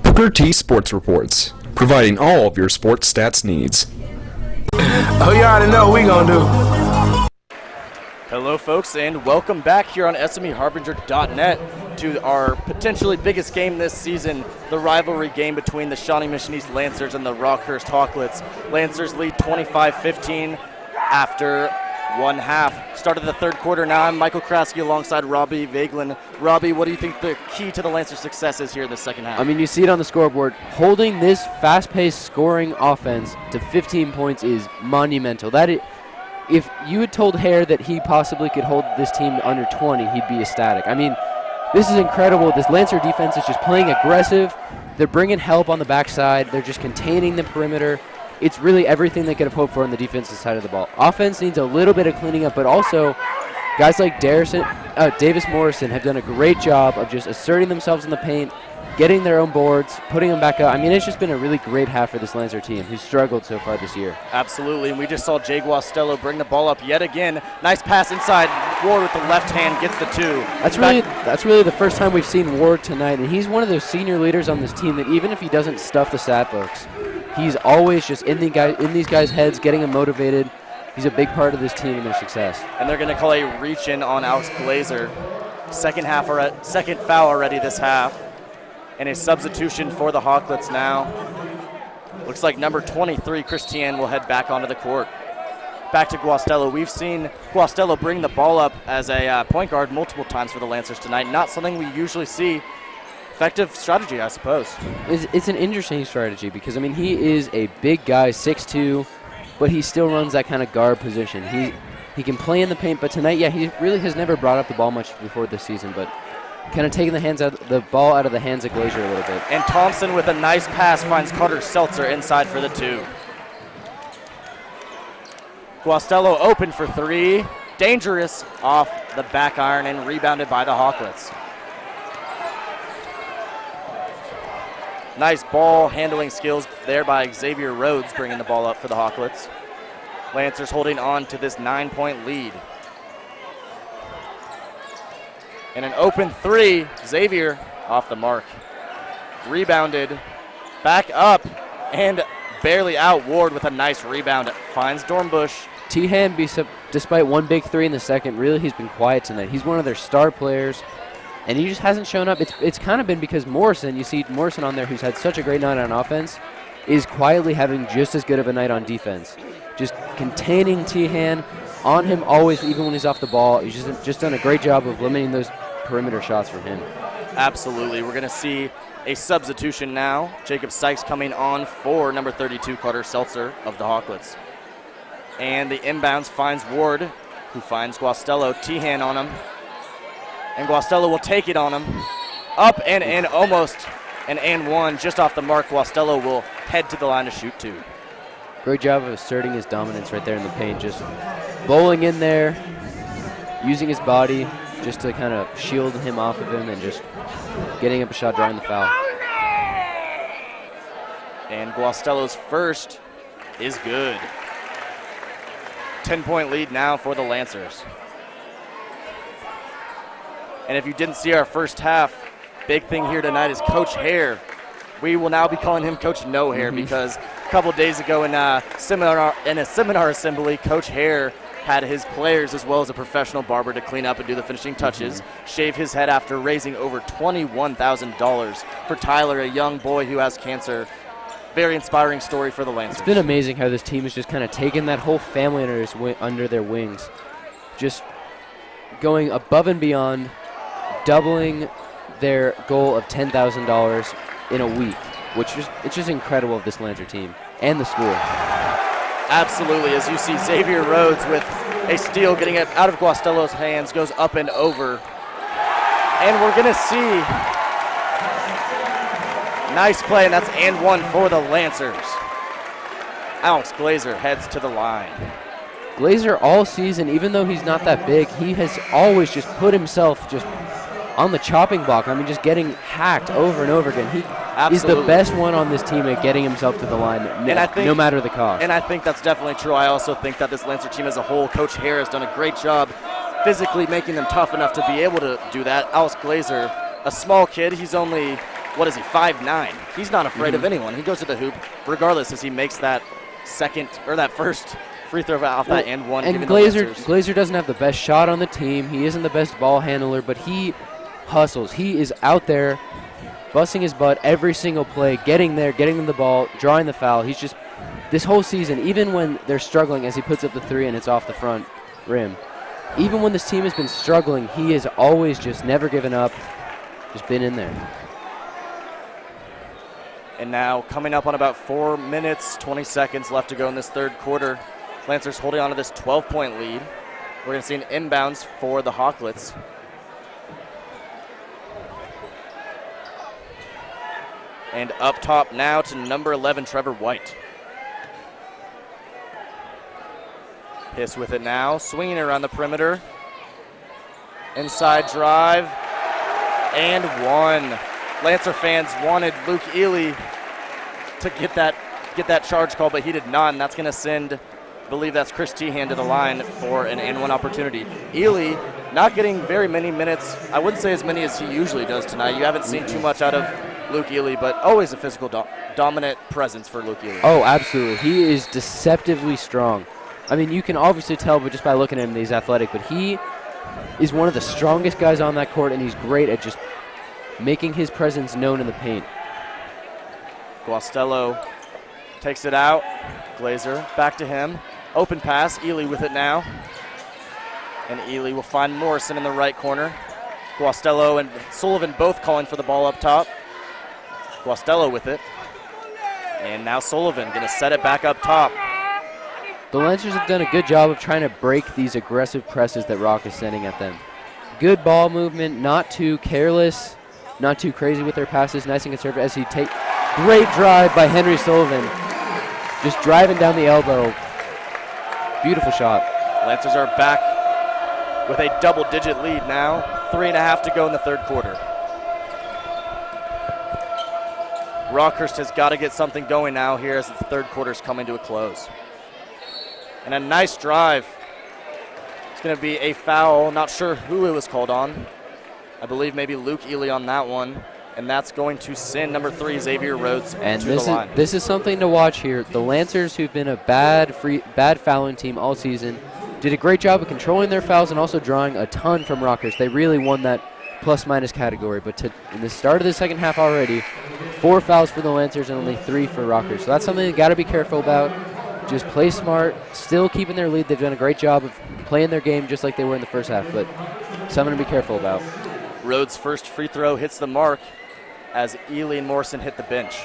Booker T Sports Reports, providing all of your sports stats needs. Oh, you already know what we gonna do. Hello, folks, and welcome back here on SMEHarbinger.net to our potentially biggest game this season, the rivalry game between the Shawnee Mission East Lancers and the Rockhurst Hawklets. Lancers lead 25-15 after one half. Started the third quarter. Now I'm Michael Kraske alongside Robbie Vaglin. Robbie, what do you think the key to the Lancers' success is here in the second half? I mean, you see it on the scoreboard. Holding this fast-paced scoring offense to 15 points is monumental. If you had told Hare that he possibly could hold this team under 20, he'd be ecstatic. I mean, this is incredible. This Lancer defense is just playing aggressive. They're bringing help on the backside. They're just containing the perimeter. It's really everything they could have hoped for on the defensive side of the ball. Offense needs a little bit of cleaning up, but also guys like Davis Morrison have done a great job of just asserting themselves in the paint, getting their own boards, putting them back up. I mean, it's just been a really great half for this Lancer team, who's struggled so far this year. Absolutely, and we just saw Jay Guastello bring the ball up yet again. Nice pass inside. Ward with the left hand gets the two. That's really the first time we've seen Ward tonight, and he's one of those senior leaders on this team that even if he doesn't stuff the stat books, he's always just in these guys' heads, getting them motivated. He's a big part of this team and their success. And they're going to call a reach-in on Alex Glazer. Second foul already this half. And a substitution for the Hawklets now. Looks like number 23, Christiane, will head back onto the court. Back to Guastello. We've seen Guastello bring the ball up as a point guard multiple times for the Lancers tonight. Not something we usually see. Effective strategy, I suppose. It's an interesting strategy because, I mean, he is a big guy, 6'2", but he still runs that kind of guard position. He can play in the paint, but tonight, yeah, he really has never brought up the ball much before this season, but kind of taking the ball out of the hands of Glazer a little bit. And Thompson with a nice pass finds Carter Seltzer inside for the two. Guastello open for three. Dangerous off the back iron and rebounded by the Hawklets. Nice ball handling skills there by Xavier Rhodes, bringing the ball up for the Hawklets. Lancers holding on to this 9-point lead. And an open three, Xavier off the mark. Rebounded, back up, and barely out. Ward with a nice rebound, finds Dornbush. Tehan, despite one big three in the second, really he's been quiet tonight. He's one of their star players, and he just hasn't shown up. It's kind of been because Morrison, you see Morrison on there, who's had such a great night on offense, is quietly having just as good of a night on defense. Just containing Tehan on him always, even when he's off the ball. He's just done a great job of limiting those perimeter shots from him. Absolutely. We're going to see a substitution now. Jacob Sykes coming on for number 32, Carter Seltzer of the Hawklets. And the inbounds finds Ward, who finds Guastello. Tehan on him. And Guastello will take it on him. Up and in, almost an and one, just off the mark. Guastello will head to the line to shoot two. Great job of asserting his dominance right there in the paint, just bowling in there, using his body just to kind of shield him off of him and just getting up a shot, drawing the foul. And Guastello's first is good. 10-point lead now for the Lancers. And if you didn't see our first half, big thing here tonight is Coach Hare. We will now be calling him Coach No Hair because a couple days ago in a seminar assembly, Coach Hare had his players as well as a professional barber to clean up and do the finishing touches, shave his head after raising over $21,000 for Tyler, a young boy who has cancer. Very inspiring story for the Lancers. It's been amazing how this team has just kind of taken that whole family under their wings, just going above and beyond, doubling their goal of $10,000 in a week, which is it's just incredible of this Lancer team and the school. Absolutely, as you see Xavier Rhodes with a steal getting it out of Guastello's hands, goes up and over. And we're going to see nice play, and that's and one for the Lancers. Alex Glazer heads to the line. Glazer all season, even though he's not that big, he has always just put himself just on the chopping block. I mean, just getting hacked over and over again. He is the best one on this team at getting himself to the line, no matter the cost. And I think that's definitely true. I also think that this Lancer team as a whole, Coach Hare has done a great job physically making them tough enough to be able to do that. Alex Glazer, a small kid, he's only, 5'9". He's not afraid of anyone. He goes to the hoop regardless as he makes that first free throw off that and one. And Glazer doesn't have the best shot on the team. He isn't the best ball handler, but he hustles. He is out there busting his butt every single play, getting there, getting them the ball, drawing the foul. He's just, this whole season, even when they're struggling as he puts up the three and it's off the front rim, even when this team has been struggling, he has always just never given up, just been in there. And now coming up on about 4 minutes, 20 seconds left to go in this third quarter. Lancers holding on to this 12-point lead. We're going to see an inbounds for the Hawklets. And up top now to number 11, Trevor White. Hiss with it now, swinging around the perimeter. Inside drive, and one. Lancer fans wanted Luke Ely to get that charge call, but he did not, and that's going to send, I believe that's Chris Tehan to the line for an and one opportunity. Ely not getting very many minutes. I wouldn't say as many as he usually does tonight. You haven't seen too much out of Luke Ely, but always a physical dominant presence for Luke Ely. Oh, absolutely. He is deceptively strong. I mean, you can obviously tell but just by looking at him that he's athletic, but he is one of the strongest guys on that court, and he's great at just making his presence known in the paint. Guastello takes it out. Glazer back to him. Open pass. Ely with it now. And Ely will find Morrison in the right corner. Guastello and Sullivan both calling for the ball up top. Guastello with it. And now Sullivan going to set it back up top. The Lancers have done a good job of trying to break these aggressive presses that Rock is sending at them. Good ball movement, not too careless, not too crazy with their passes. Nice and conservative as he takes. Great drive by Henry Sullivan. Just driving down the elbow. Beautiful shot. Lancers are back with a double-digit lead now. 3.5 to go in the third quarter. Rockhurst has got to get something going now here as the third quarter is coming to a close. And a nice drive. It's going to be a foul. Not sure who it was called on. I believe maybe Luke Ely on that one. And that's going to send number 3, Xavier Rhodes, and to the line. This is something to watch here. The Lancers, who've been a bad fouling team all season, did a great job of controlling their fouls and also drawing a ton from Rockhurst. They really won that plus-minus category. But in the start of the second half already, 4 fouls for the Lancers and only 3 for Rockhurst. So that's something you got to be careful about. Just play smart, still keeping their lead. They've done a great job of playing their game just like they were in the first half, but something to be careful about. Rhodes' first free throw hits the mark as Ely and Morrison hit the bench.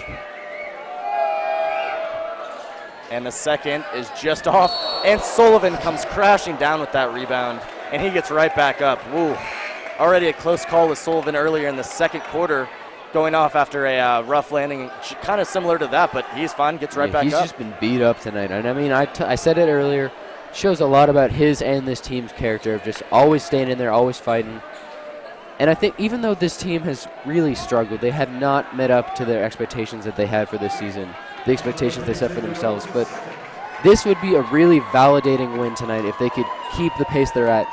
And the second is just off, and Sullivan comes crashing down with that rebound, and he gets right back up. Woo. Already a close call with Sullivan earlier in the second quarter, going off after a rough landing, kind of similar to that, but he's fine, gets right back up. He's just been beat up tonight. And I mean, I said it earlier, shows a lot about his and this team's character of just always staying in there, always fighting. And I think even though this team has really struggled, they have not met up to their expectations that they had for this season, the expectations they set for themselves. But this would be a really validating win tonight if they could keep the pace they're at.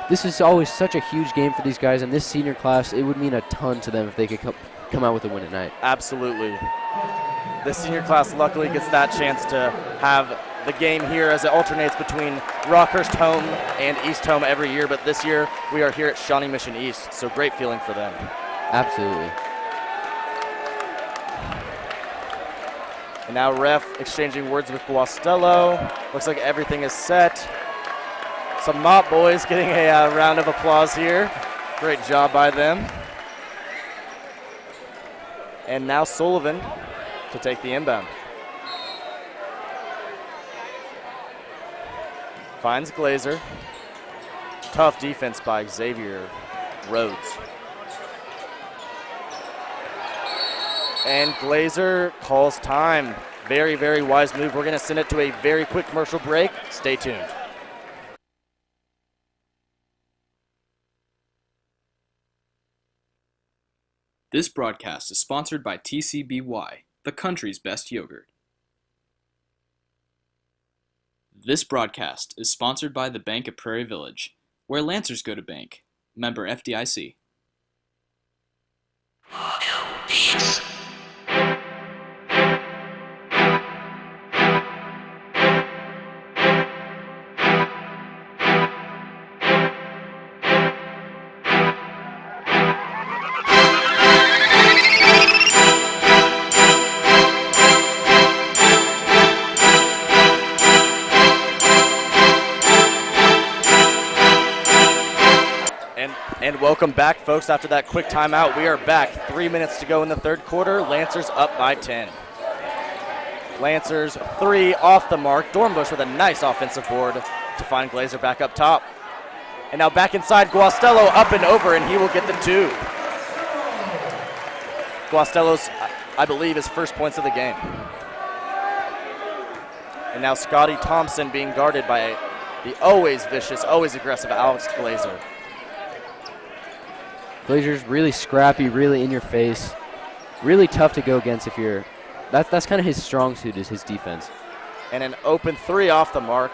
This is always such a huge game for these guys, and this senior class, it would mean a ton to them if they could come out with a win tonight. Absolutely. The senior class luckily gets that chance to have the game here as it alternates between Rockhurst home and East home every year, but this year we are here at Shawnee Mission East, so great feeling for them. Absolutely. And now ref exchanging words with Guastello. Looks like everything is set. Some Mott boys getting a round of applause here. Great job by them. And now Sullivan to take the inbound. Finds Glazer. Tough defense by Xavier Rhodes. And Glazer calls time. Very, very wise move. We're going to send it to a very quick commercial break. Stay tuned. This broadcast is sponsored by TCBY, the country's best yogurt. This broadcast is sponsored by the Bank of Prairie Village, where Lancers go to bank. Member FDIC. And welcome back, folks. After that quick timeout, we are back. 3 minutes to go in the third quarter. Lancers up by 10. Lancers 3 off the mark. Dornbush with a nice offensive board to find Glazer back up top. And now back inside, Guastello up and over, and he will get the 2. Guastello's, I believe, his first points of the game. And now Scotty Thompson being guarded by the always vicious, always aggressive Alex Glazer. Glazer's really scrappy, really in your face, really tough to go against if you're. That's kind of his strong suit, is his defense. And an open 3 off the mark.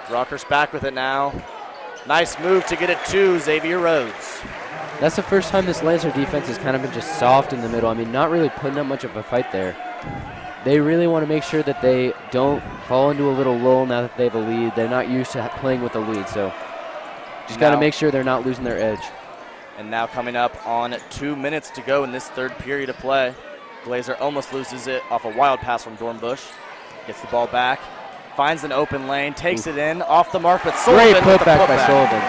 Rockhurst back with it now. Nice move to get it to Xavier Rhodes. That's the first time this Lancer defense has kind of been just soft in the middle. I mean, not really putting up much of a fight there. They really want to make sure that they don't fall into a little lull now that they have a lead. They're not used to playing with a lead, so just got to make sure they're not losing their edge. And now coming up on 2 minutes to go in this third period of play. Glazer almost loses it off a wild pass from Dornbush. Gets the ball back, finds an open lane, takes it in, off the mark, but Sullivan Great putback by Sullivan.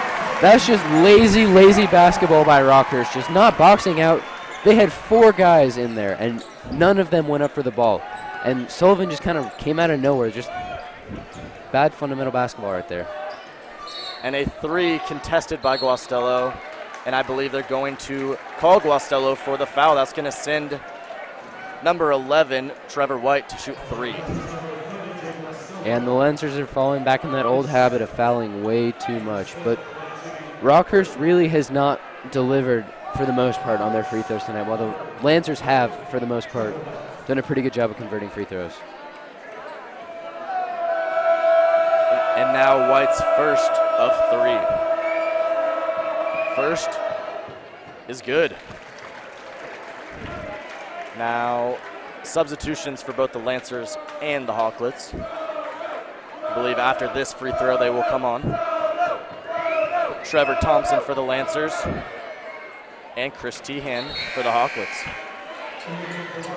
That's just lazy basketball by Rockhurst, just not boxing out. They had 4 guys in there, and none of them went up for the ball. And Sullivan just kind of came out of nowhere, just bad fundamental basketball right there. And a 3 contested by Guastello. And I believe they're going to call Guastello for the foul. That's going to send number 11, Trevor White, to shoot 3. And the Lancers are falling back in that old habit of fouling way too much. But Rockhurst really has not delivered for the most part on their free throws tonight, while the Lancers have, for the most part, done a pretty good job of converting free throws. And now White's first of 3. First is good. Now, substitutions for both the Lancers and the Hawklets. I believe after this free throw, they will come on. Trevor Thompson for the Lancers and Chris Tehan for the Hawklets.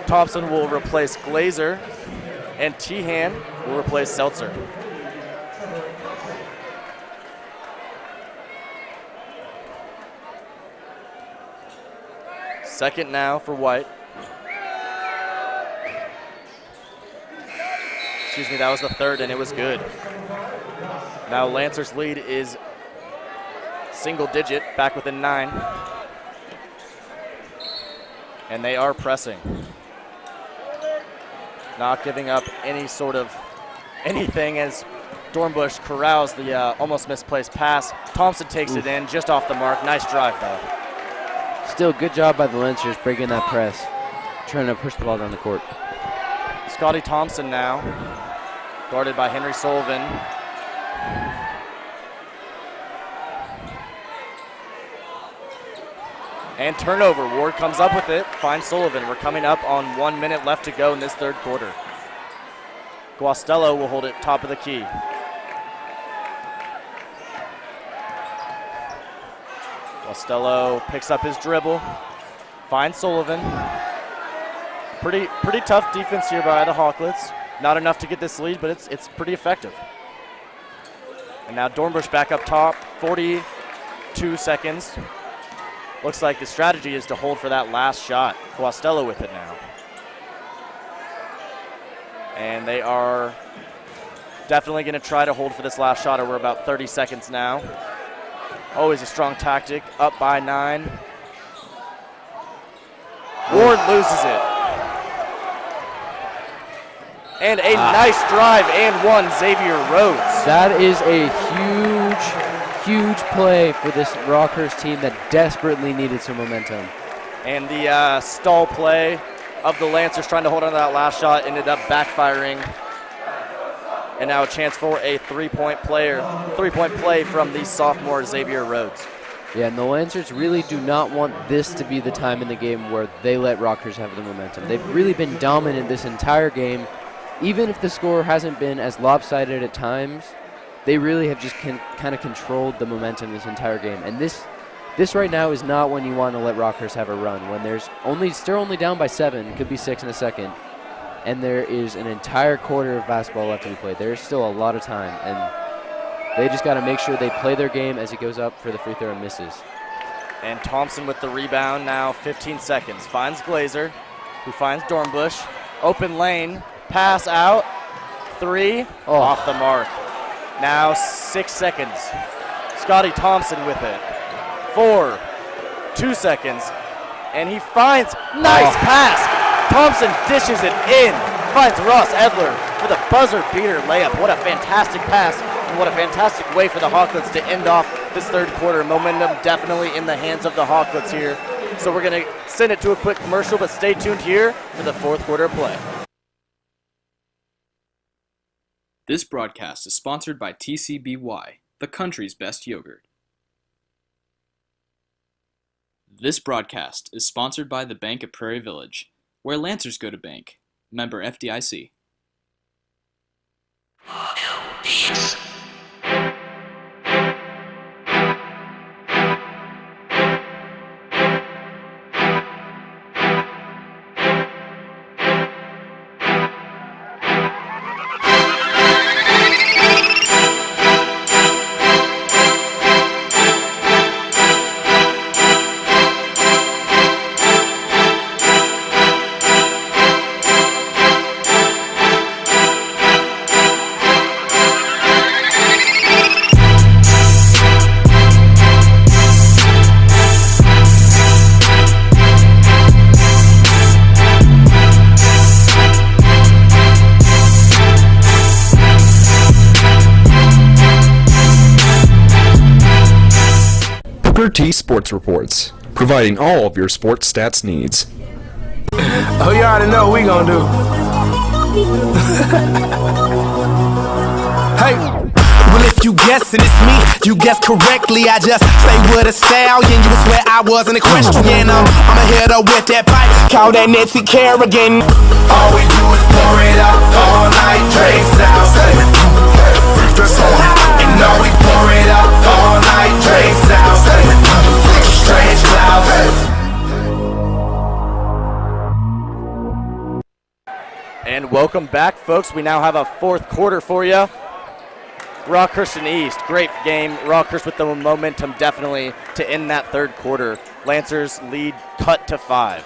Thompson will replace Glazer, and Tehan will replace Seltzer. Second now for White. Excuse me, that was the third, and it was good. Now Lancers' lead is single digit, back within 9. And they are pressing. Not giving up any sort of anything as Dornbush corrals the almost misplaced pass. Thompson takes it in, just off the mark. Nice drive, though. Still, good job by the Lancers breaking that press, trying to push the ball down the court. Scotty Thompson now, guarded by Henry Sullivan. And turnover. Ward comes up with it, finds Sullivan. We're coming up on 1 minute left to go in this third quarter. Guastello will hold it top of the key. Guastello picks up his dribble, finds Sullivan. Pretty tough defense here by the Hawklets. Not enough to get this lead, but it's pretty effective. And now Dornbush back up top, 42 seconds. Looks like the strategy is to hold for that last shot. Guastello with it now. And they are definitely going to try to hold for this last shot. We're about 30 seconds now. Always a strong tactic, up by 9. Ward loses it. And a nice drive and one, Xavier Rhodes. That is a huge play for this Rockhurst team that desperately needed some momentum. And the stall play of the Lancers trying to hold on to that last shot ended up backfiring. And now a chance for a three-point play from the sophomore Xavier Rhodes. Yeah, and the Lancers really do not want this to be the time in the game where they let Rockhurst have the momentum. They've really been dominant this entire game. Even if the score hasn't been as lopsided at times, they really have just kind of controlled the momentum this entire game. And this right now is not when you want to let Rockhurst have a run. When they're only down by 7, could be 6 in a second, and there is an entire quarter of basketball left to be played. There's still a lot of time, and they just got to make sure they play their game as it goes up for the free throw and misses. And Thompson with the rebound now, 15 seconds. Finds Glazer, who finds Dornbush. Open lane, pass out, 3, off the mark. Now 6 seconds. Scotty Thompson with it. 4, 2 seconds, and he finds, nice pass. Thompson dishes it in, finds Ross Edler for the buzzer beater layup. What a fantastic pass, and what a fantastic way for the Hawklets to end off this third quarter. Momentum definitely in the hands of the Hawklets here. So we're going to send it to a quick commercial, but stay tuned here for the fourth quarter play. This broadcast is sponsored by TCBY, the country's best yogurt. This broadcast is sponsored by the Bank of Prairie Village, where Lancers go to bank. Member FDIC. T Sports Reports, providing all of your sports stats needs. Oh, you already know what we gonna do. Hey, well, if you guessing it's me, you guessed correctly. I just say with a stallion, you would swear I wasn't equestrian. I'ma hit her with that pipe, call that Nancy Kerrigan. All we do is pour it up all night, drinks out. And all we pour it up all night, drinks out. Strange clouds. And welcome back, folks. We now have a fourth quarter for you. Rockhurst and East, great game. Rockhurst with the momentum definitely to end that third quarter. Lancers lead cut to 5.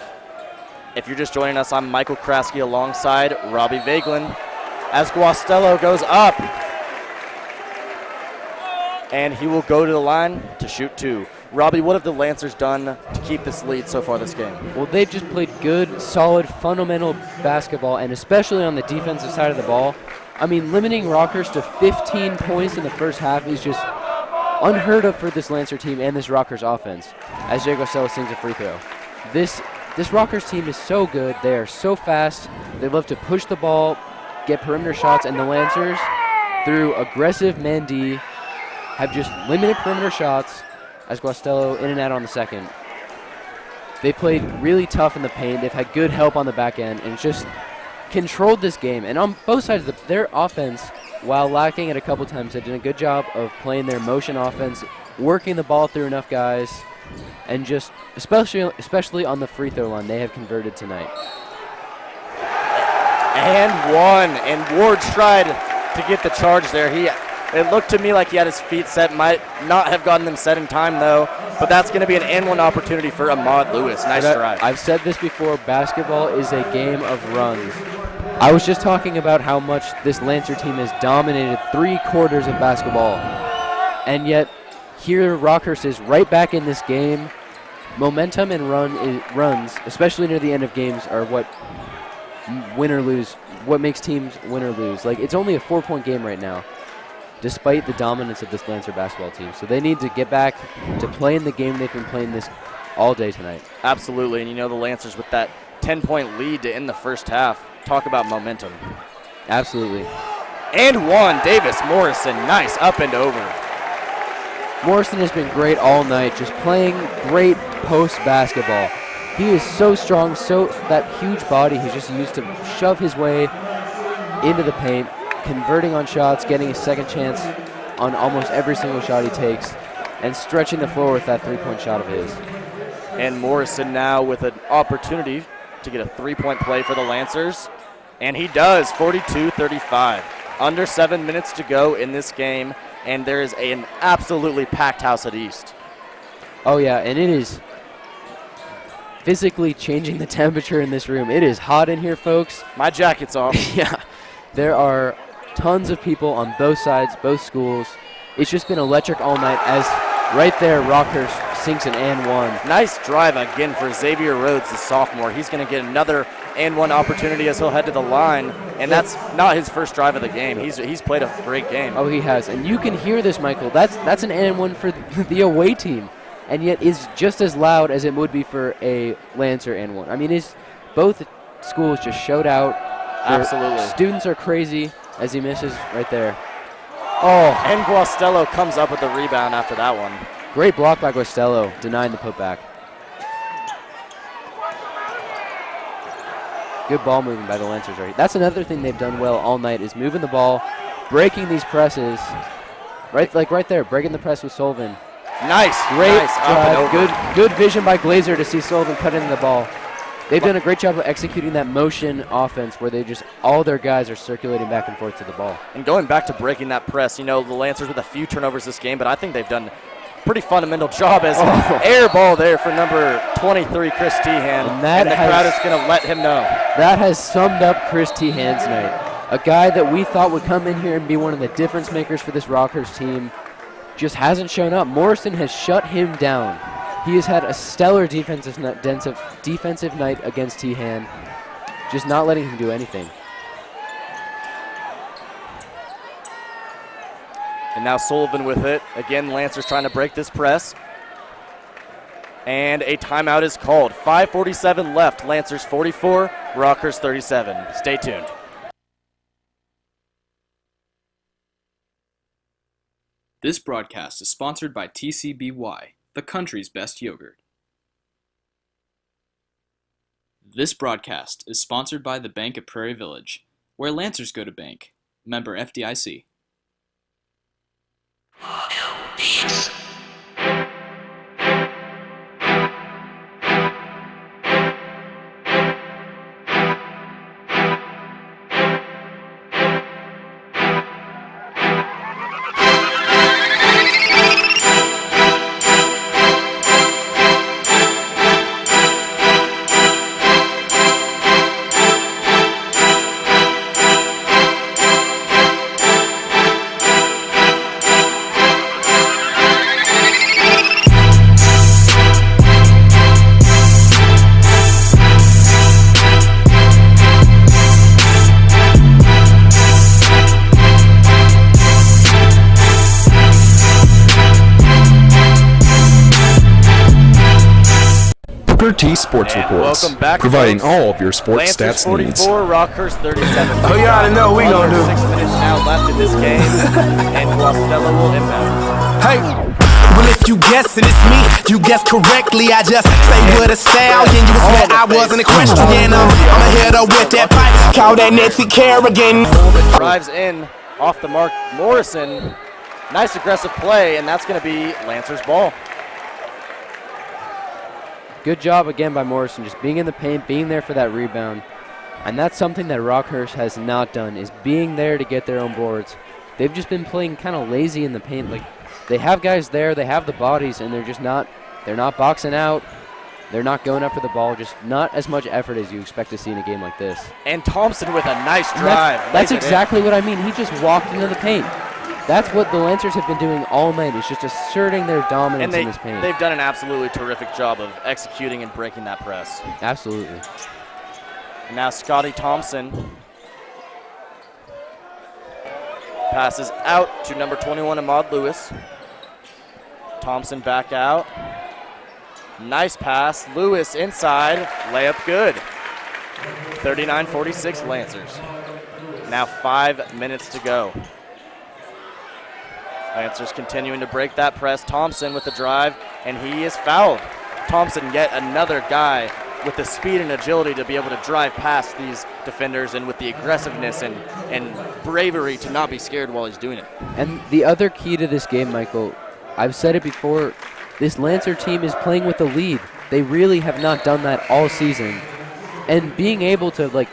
If you're just joining us, I'm Michael Kraske alongside Robbie Vaglin as Guastello goes up. And he will go to the line to shoot 2. Robbie, what have the Lancers done to keep this lead so far this game? Well, they've just played good, solid, fundamental basketball, and especially on the defensive side of the ball. I mean, limiting Rockhurst to 15 points in the first half is just unheard of for this Lancer team and this Rockhurst offense, as Jay Guastello sings a free throw. This Rockhurst team is so good. They are so fast. They love to push the ball, get perimeter shots, and the Lancers, through aggressive man-D, have just limited perimeter shots as Guastello in and out on the second. They played really tough in the paint. They've had good help on the back end, and it's just controlled this game. And on both sides of their offense, while lacking it a couple times, they did a good job of playing their motion offense, working the ball through enough guys, and just especially on the free throw line, they have converted tonight. And one. And Ward tried to get the charge there. It looked to me like he had his feet set. Might not have gotten them set in time, though. But that's going to be an and-one opportunity for Ahmad Lewis. Nice drive. I've said this before. Basketball is a game of runs. I was just talking about how much this Lancer team has dominated 3 quarters of basketball. And yet, here Rockhurst is right back in this game. Momentum and runs, especially near the end of games, are what makes teams win or lose. Like, it's only a 4-point game right now, despite the dominance of this Lancer basketball team. So they need to get back to playing the game they've been playing this all day tonight. Absolutely, and the Lancers with that 10-point lead to end the first half. Talk about momentum. Absolutely. And one, Davis Morrison, nice up and over. Morrison has been great all night, just playing great post basketball. He is so strong, that huge body he's just used to shove his way into the paint, converting on shots, getting a second chance on almost every single shot he takes, and stretching the floor with that 3-point shot of his. And Morrison now with an opportunity to get a 3-point play for the Lancers. And he does, 42-35. Under 7 minutes to go in this game, and there is an absolutely packed house at East. Oh, yeah, and it is physically changing the temperature in this room. It is hot in here, folks. My jacket's off. Yeah, there are tons of people on both sides, both schools. It's just been electric all night as right there Rockhurst sinks an and one. Nice drive again for Xavier Rhodes, the sophomore. He's going to get another and one opportunity as he'll head to the line, and that's not his first drive of the game. He's played a great game. Oh, he has, and you can hear this, Michael. That's an and one for the away team, and yet is just as loud as it would be for a Lancer and one. I mean, both schools just showed out. Absolutely. Students are crazy as he misses right there. Oh, and Guastello comes up with the rebound after that one. Great block by Guastello, denying the putback. Good ball moving by the Lancers. Right. That's another thing they've done well all night is moving the ball, breaking these presses. Right there, breaking the press with Sullivan. Nice, great nice, drive. Good vision by Glazer to see Sullivan cut into the ball. They've done a great job of executing that motion offense where they just all their guys are circulating back and forth to the ball. And going back to breaking that press, the Lancers with a few turnovers this game, but I think they've done a pretty fundamental job as air ball there for number 23, Chris Tehan. And the crowd is going to let him know. That has summed up Chris Tehan tonight. A guy that we thought would come in here and be one of the difference makers for this Rockhurst team just hasn't shown up. Morrison has shut him down. He has had a stellar defensive night against Tehan, just not letting him do anything. And now Sullivan with it. Again, Lancers trying to break this press. And a timeout is called. 5:47 left. Lancers 44, Rockhurst 37. Stay tuned. This broadcast is sponsored by TCBY, the country's best yogurt. This broadcast is sponsored by the Bank of Prairie Village, where Lancers go to bank. Member FDIC. Sports and Reports, welcome back, providing folks. all of your sports Lancers stats 44, needs. Rockhurst 37. Oh, you already know what we gonna do. 6 minutes now left in this game, and Guastello will inbound. Hey, Well, if you guessing it's me, you guess correctly. I just stay with a stallion. You would swear I wasn't equestrian. I'ma hit her with that pipe. Call that Nancy Kerrigan. Drives in off the mark. Morrison, nice aggressive play, and that's going to be Lancers ball. Good job again by Morrison, just being in the paint, being there for that rebound. And that's something that Rockhurst has not done, is being there to get their own boards. They've just been playing kind of lazy in the paint. Like, they have guys there, they have the bodies, and they're not boxing out. They're not going up for the ball, just not as much effort as you expect to see in a game like this. And Thompson with a nice drive. That's exactly what I mean. He just walked into the paint. That's what the Lancers have been doing all night, is just asserting their dominance in this paint. They've done an absolutely terrific job of executing and breaking that press. Absolutely. And now Scotty Thompson passes out to number 21, Ahmad Lewis. Thompson back out. Nice pass. Lewis inside. Layup good. 39-46 Lancers. Now 5 minutes to go. Lancers continuing to break that press. Thompson with the drive, and he is fouled. Thompson, yet another guy with the speed and agility to be able to drive past these defenders, and with the aggressiveness and bravery to not be scared while he's doing it. And the other key to this game, Michael, I've said it before, this Lancer team is playing with the lead. They really have not done that all season. And being able to, like,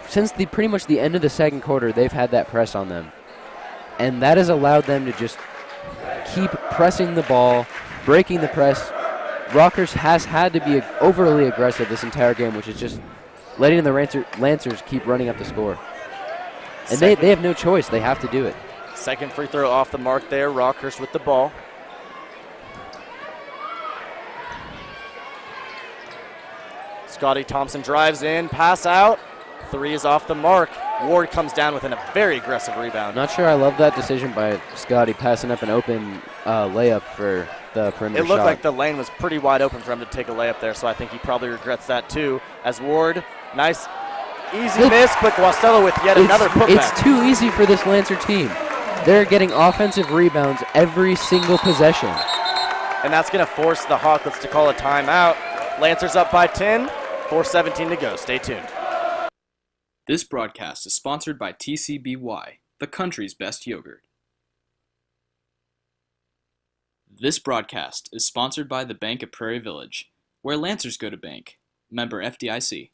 since pretty much the end of the second quarter, they've had that press on them. And that has allowed them to just keep pressing the ball, breaking the press. Rockhurst has had to be overly aggressive this entire game, which is just letting the Lancers keep running up the score. And they have no choice. They have to do it. Second free throw off the mark there. Rockhurst with the ball. Scotty Thompson drives in, pass out. Three is off the mark. Ward comes down with a very aggressive rebound. Not sure I love that decision by Scotty, passing up an open layup for the perimeter shot. It looked like the lane was pretty wide open for him to take a layup there, so I think he probably regrets that too. As Ward, nice, easy miss, but Guastello with yet another putback. It's too easy for this Lancer team. They're getting offensive rebounds every single possession. And that's going to force the Hawklets to call a timeout. Lancers up by 10, 4:17 to go. Stay tuned. This broadcast is sponsored by TCBY, the country's best yogurt. This broadcast is sponsored by the Bank of Prairie Village, where Lancers go to bank. Member FDIC.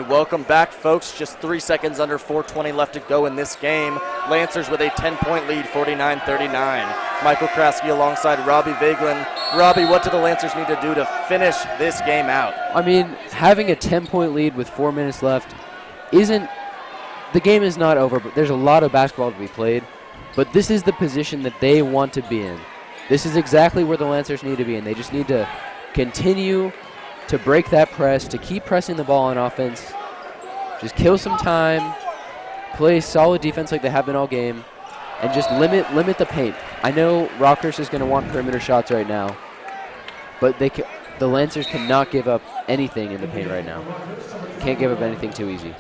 Welcome back, folks. Just 3 seconds under 4:20 left to go in this game. Lancers with a 10-point lead, 49-39. Michael Kraske alongside Robbie Vaglin. Robbie, what do the Lancers need to do to finish this game out? I mean, having a 10-point lead with 4 minutes left the game is not over, but there's a lot of basketball to be played. But this is the position that they want to be in. This is exactly where the Lancers need to be in. They just need to continue to break that press, to keep pressing the ball on offense, just kill some time, play solid defense like they have been all game, and just limit the paint. I know Rockhurst is going to want perimeter shots right now, but the Lancers cannot give up anything in the paint right now. Can't give up anything too easy.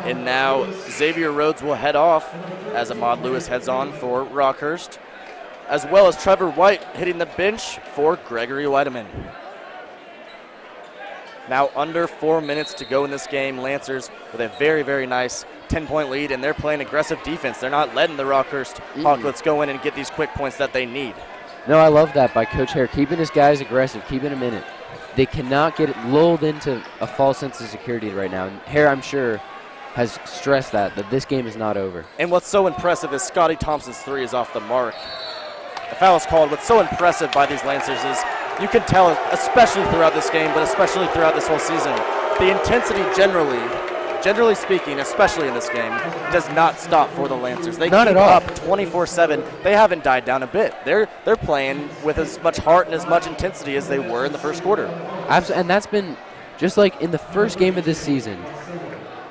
And now Xavier Rhodes will head off as Ahmad Lewis heads on for Rockhurst, as well as Trevor White hitting the bench for Gregory Weideman. Now under 4 minutes to go in this game. Lancers with a very, very nice 10-point lead, and they're playing aggressive defense. They're not letting the Rockhurst Hawklets go in and get these quick points that they need. No, I love that by Coach Hare, keeping his guys aggressive, keeping them in it. They cannot get lulled into a false sense of security right now. And Hare, I'm sure, has stressed that this game is not over. And what's so impressive is Scotty Thompson's 3 is off the mark. The foul is called. What's so impressive by these Lancers is you can tell, especially throughout this game, but especially throughout this whole season, the intensity generally speaking, especially in this game, does not stop for the Lancers. They Not keep at all. up 24/7. They haven't died down a bit. They're playing with as much heart and as much intensity as they were in the first quarter. And that's been just like in the first game of this season.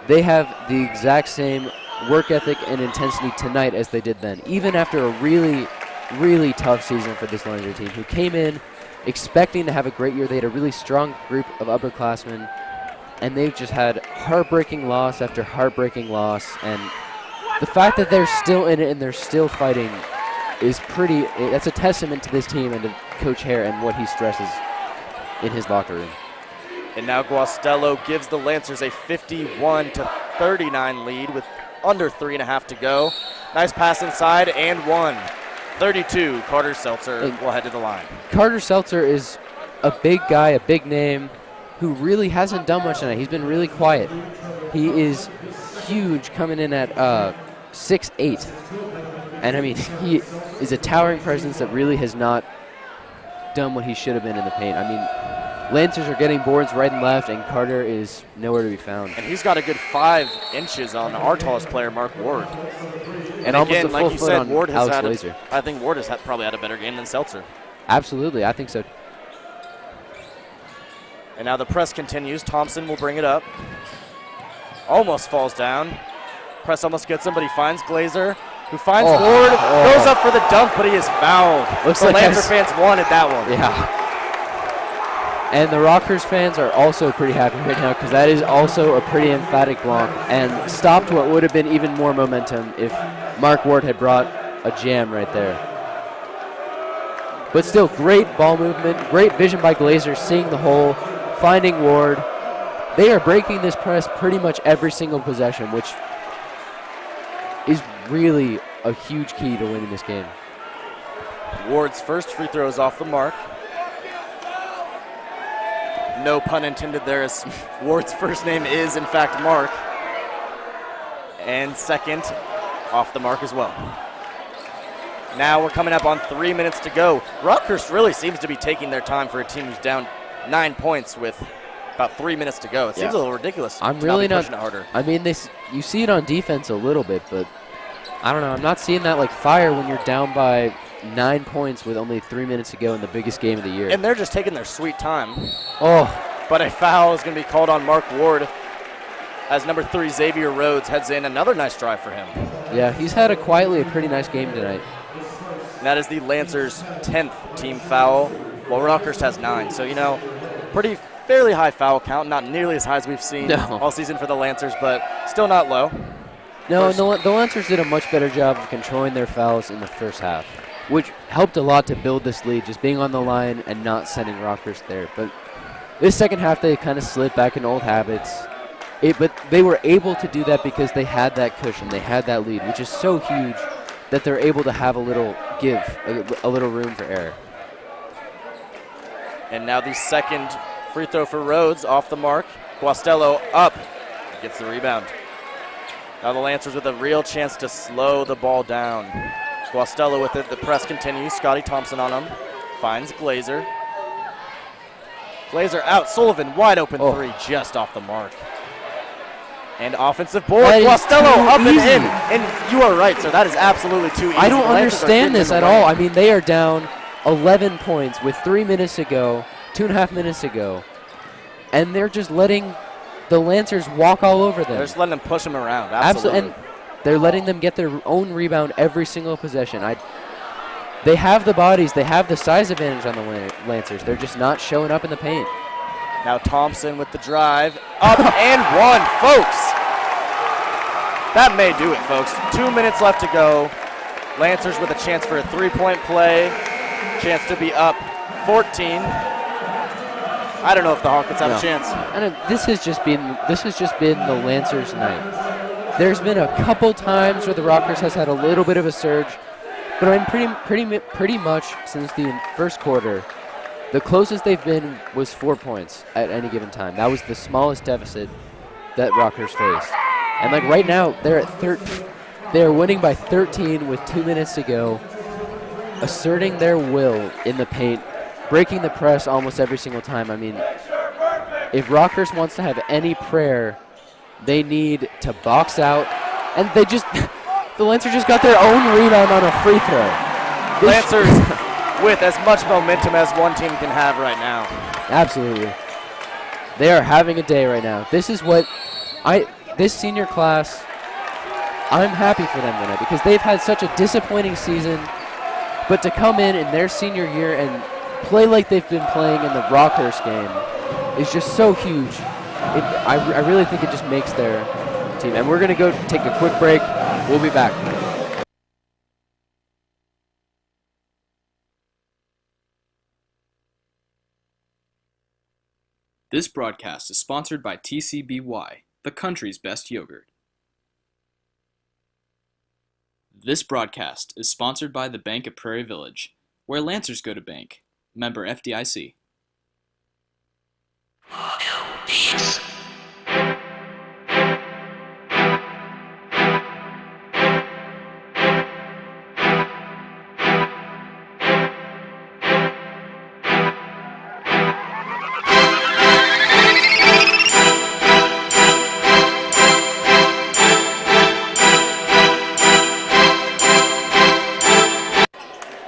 They have the exact same work ethic and intensity tonight as they did then, even after a really, really tough season for this Lancers team, who came in expecting to have a great year. They had a really strong group of upperclassmen, and they've just had heartbreaking loss after heartbreaking loss. And the fact that they're still in it and they're still fighting is that's a testament to this team and to Coach Hare and what he stresses in his locker room. And now Guastello gives the Lancers a 51-39 lead with under 3.5 to go. Nice pass inside and 1. 32, Carter Seltzer will head to the line. Carter Seltzer is a big guy, a big name, who really hasn't done much tonight. He's been really quiet. He is huge, coming in at 6'8". And I mean, he is a towering presence that really has not done what he should have been in the paint. I mean, Lancers are getting boards right and left, and Carter is nowhere to be found. And he's got a good 5 inches on our tallest player, Mark Ward. And almost again, a full like you foot said, on Ward has Alex Laser. I think Ward has probably had a better game than Seltzer. Absolutely, I think so. And now the press continues. Thompson will bring it up. Almost falls down. Press almost gets him, but he finds Glazer, who finds Ward, goes up for the dunk, but he is fouled. Looks the like Lancer fans wanted that one. Yeah. And the Rockhurst fans are also pretty happy right now because that is also a pretty emphatic block and stopped what would have been even more momentum if Mark Ward had brought a jam right there. But still, great ball movement, great vision by Glazer, seeing the hole, finding Ward. They are breaking this press pretty much every single possession, which is really a huge key to winning this game. Ward's first free throw is off the mark. No pun intended there, as Ward's first name is, in fact, Mark. And second, off the mark as well. Now we're coming up on 3 minutes to go. Rockhurst really seems to be taking their time for a team who's down 9 points with about 3 minutes to go. It seems a little ridiculous. I'm really not pushing it harder. I mean, you see it on defense a little bit, but I don't know. I'm not seeing that like fire when you're down by 9 points with only 3 minutes to go in the biggest game of the year. And they're just taking their sweet time. Oh, But a foul is going to be called on Mark Ward as number 3 Xavier Rhodes heads in. Another nice drive for him. yeah, he's had quietly a pretty nice game tonight. And that is the Lancers' 10th team foul, while Rockhurst has 9. So, fairly high foul count. Not nearly as high as we've seen all season for the Lancers, but still not low. No, and the Lancers did a much better job of controlling their fouls in the first half, which helped a lot to build this lead, just being on the line and not sending Rockhurst there. But this second half, they kind of slid back into old habits. But they were able to do that because they had that cushion. They had that lead, which is so huge that they're able to have a little a little room for error. And now the second free throw for Rhodes off the mark. Guastello up, gets the rebound. Now the Lancers with a real chance to slow the ball down. Guastello with it, the press continues. Scotty Thompson on him, finds Glazer. Glazer out, Sullivan wide open 3, just off the mark. And offensive board, Guastello up and in. And you are right, sir, that is absolutely too easy. I don't understand this at all. I mean, they are down 11 points with 3 minutes to go, 2.5 minutes to go, and they're just letting the Lancers walk all over them. They're just letting them push them around, absolutely. And they're letting them get their own rebound every single possession. They have the bodies, they have the size advantage on the Lancers. They're just not showing up in the paint. Now Thompson with the drive, up and 1, folks. That may do it, folks. 2 minutes left to go. Lancers with a chance for a 3-point play, chance to be up 14. I don't know if the Hawkins have a chance. This has just been the Lancers' night. There's been a couple times where the Rockhurst has had a little bit of a surge, but I mean pretty much since the first quarter, the closest they've been was 4 points at any given time. That was the smallest deficit that Rockhurst faced. And like right now, they're winning by 13 with 2 minutes to go, asserting their will in the paint, breaking the press almost every single time. I mean, if Rockhurst wants to have any prayer, they need to box out, and the Lancers just got their own rebound on a free throw. Lancers with as much momentum as one team can have right now. Absolutely. They are having a day right now. This is what this senior class, I'm happy for them tonight because they've had such a disappointing season, but to come in their senior year and play like they've been playing in the Rockhurst game is just so huge. I really think it just makes their team. And we're going to go take a quick break. We'll be back. This broadcast is sponsored by TCBY, the country's best yogurt. This broadcast is sponsored by the Bank of Prairie Village, where Lancers go to bank. Member FDIC.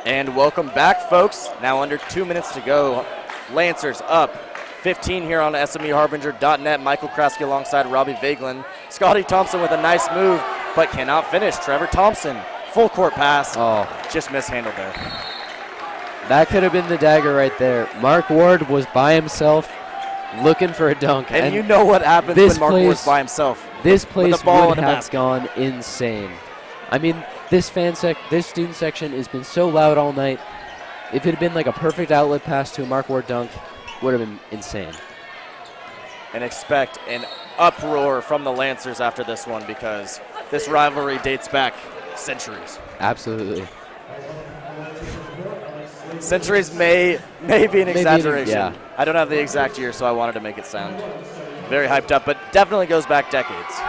And welcome back, folks. Now under 2 minutes to go. Lancers up 15 here on SMEHarbinger.net. Michael Kraske alongside Robbie Vaglin. Scotty Thompson with a nice move, but cannot finish. Trevor Thompson, full court pass. Oh, just mishandled there. That could have been the dagger right there. Mark Ward was by himself looking for a dunk. And you know what happens when Mark Ward's by himself. This place ball would in have gone insane. I mean, this student section has been so loud all night. If it had been like a perfect outlet pass to a Mark Ward dunk, would have been insane. And expect an uproar from the Lancers after this one because this rivalry dates back centuries. Absolutely. Centuries may be an exaggeration. Yeah. I don't have the exact year, so I wanted to make it sound very hyped up, but definitely goes back decades.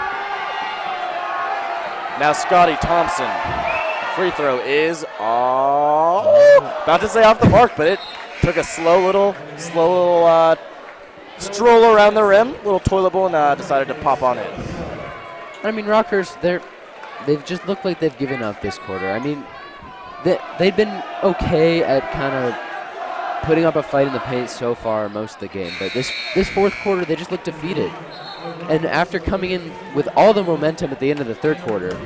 Now Scotty Thompson, free throw is about to say off the mark, but it took a slow little stroll around the rim, little toilet bowl, and decided to pop on it. I mean, Rockhurst, they've just looked like they've given up this quarter. I mean, they've been okay at kind of putting up a fight in the paint so far most of the game, but this fourth quarter, they just looked defeated. And after coming in with all the momentum at the end of the third quarter,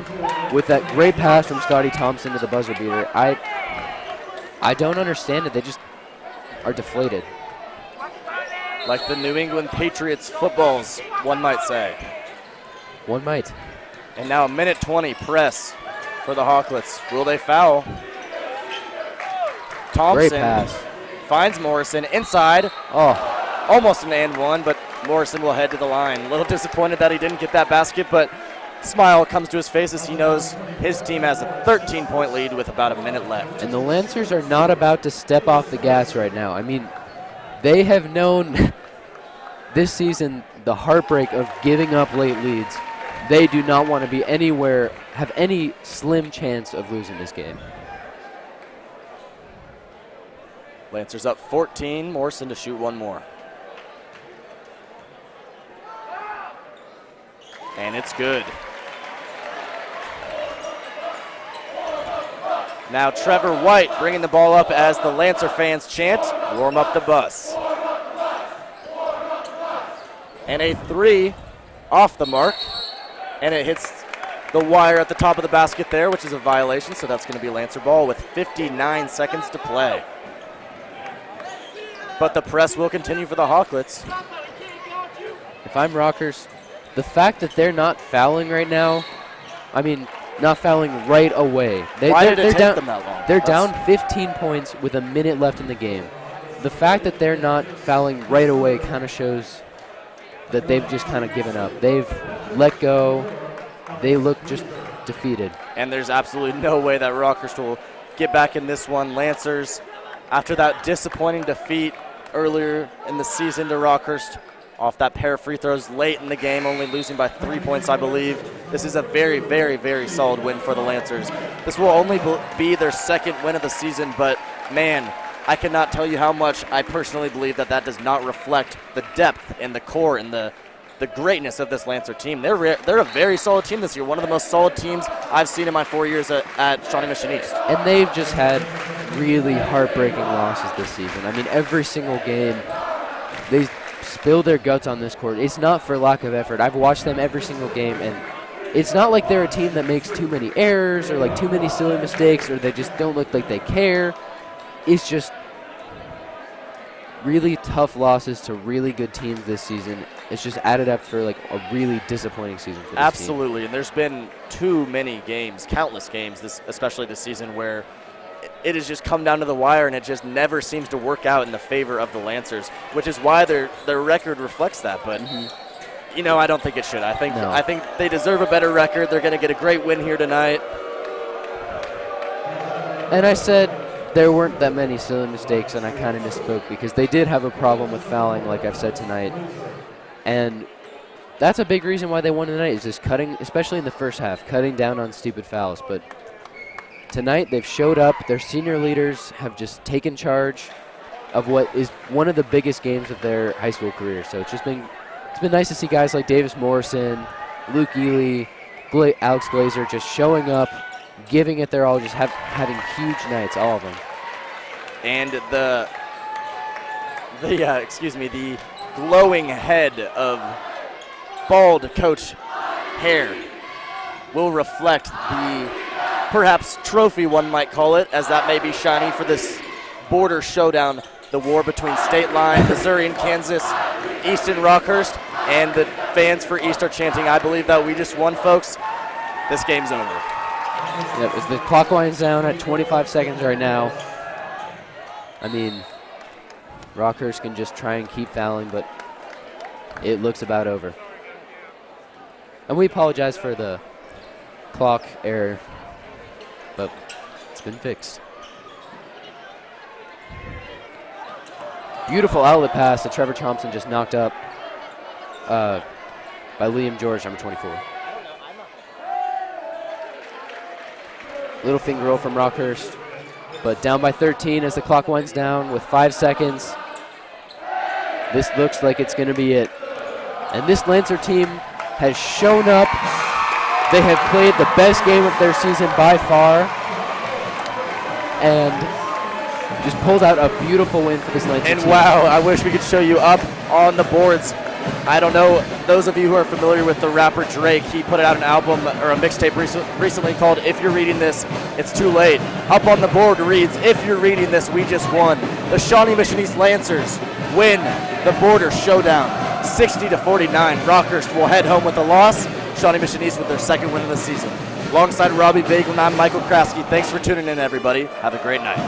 with that great pass from Scotty Thompson to the buzzer beater, I don't understand it. They just are deflated. Like the New England Patriots footballs, one might say. One might. And now a minute 20 press for the Hawklets. Will they foul? Thompson great pass. Finds Morrison inside. Oh. Almost an and one, but Morrison will head to the line. A little disappointed that he didn't get that basket, but smile comes to his face as he knows his team has a 13-point lead with about a minute left. And the Lancers are not about to step off the gas right now. I mean, they have known this season the heartbreak of giving up late leads. They do not want to be anywhere, have any slim chance of losing this game. Lancers up 14, Morrison to shoot one more. And it's good. Now Trevor White bringing the ball up as the Lancer fans chant, warm up the bus. And a three off the mark. And it hits the wire at the top of the basket there, which is a violation, so that's going to be Lancer ball with 59 seconds to play. But the press will continue for the Hawklets. If I'm Rockhurst, the fact that they're not fouling right now, I mean, not fouling right away. Why did it take them that long? They're down 15 points with a minute left in the game. The fact that they're not fouling right away kind of shows that they've just kind of given up. They've let go. They look just defeated. And there's absolutely no way that Rockhurst will get back in this one. Lancers, after that disappointing defeat earlier in the season to Rockhurst, off that pair of free throws late in the game, only losing by 3 points, I believe. This is a very, very, very solid win for the Lancers. This will only be their second win of the season, but man, I cannot tell you how much I personally believe that does not reflect the depth and the core and the greatness of this Lancer team. They're a very solid team this year, one of the most solid teams I've seen in my 4 years at Shawnee Mission East. And they've just had really heartbreaking losses this season. I mean, every single game, they spill their guts on this court. It's not for lack of effort. I've watched them every single game, and it's not like they're a team that makes too many errors or like too many silly mistakes or they just don't look like they care. It's just really tough losses to really good teams this season. It's just added up for like a really disappointing season for this Absolutely, team. And there's been too many games, countless games, especially this season, where it has just come down to the wire and it just never seems to work out in the favor of the Lancers, which is why their record reflects that. But you know, I don't think it should. I think they deserve a better record. They're going to get a great win here tonight. And I said there weren't that many silly mistakes, and I kind of misspoke because they did have a problem with fouling, like I've said tonight. And that's a big reason why they won tonight, is just cutting, especially in the first half, cutting down on stupid fouls. But tonight they've showed up. Their senior leaders have just taken charge of what is one of the biggest games of their high school career. So it's been nice to see guys like Davis Morrison, Luke Ely, Alex Glazer just showing up, giving it their all, just having huge nights, all of them. And the glowing head of bald Coach Hare will reflect the perhaps trophy, one might call it, as that may be shiny for this border showdown, the war between State Line, Missouri and Kansas, East and Rockhurst, and the fans for East are chanting, "I believe that we just won, folks." This game's over. Yep, as the clock winds down at 25 seconds right now, I mean, Rockhurst can just try and keep fouling, but it looks about over. And we apologize for the clock error, but it's been fixed. Beautiful outlet pass that Trevor Thompson just knocked up by Liam George, number 24. Little finger roll from Rockhurst, but down by 13 as the clock winds down with 5 seconds. This looks like it's going to be it. And this Lancer team has shown up. They have played the best game of their season by far and just pulled out a beautiful win for this Lancer team. And wow, I wish we could show you up on the boards. I don't know, those of you who are familiar with the rapper Drake, he put out an album or a mixtape recently called "If You're Reading This, It's Too Late." Up on the board reads, "If you're reading this, we just won." The Shawnee Mission East Lancers win the border showdown 60-49. Rockhurst will head home with a loss. Shawnee Mission East with their second win of the season. Alongside Robbie Bagel, I'm Michael Kraske. Thanks for tuning in, everybody. Have a great night.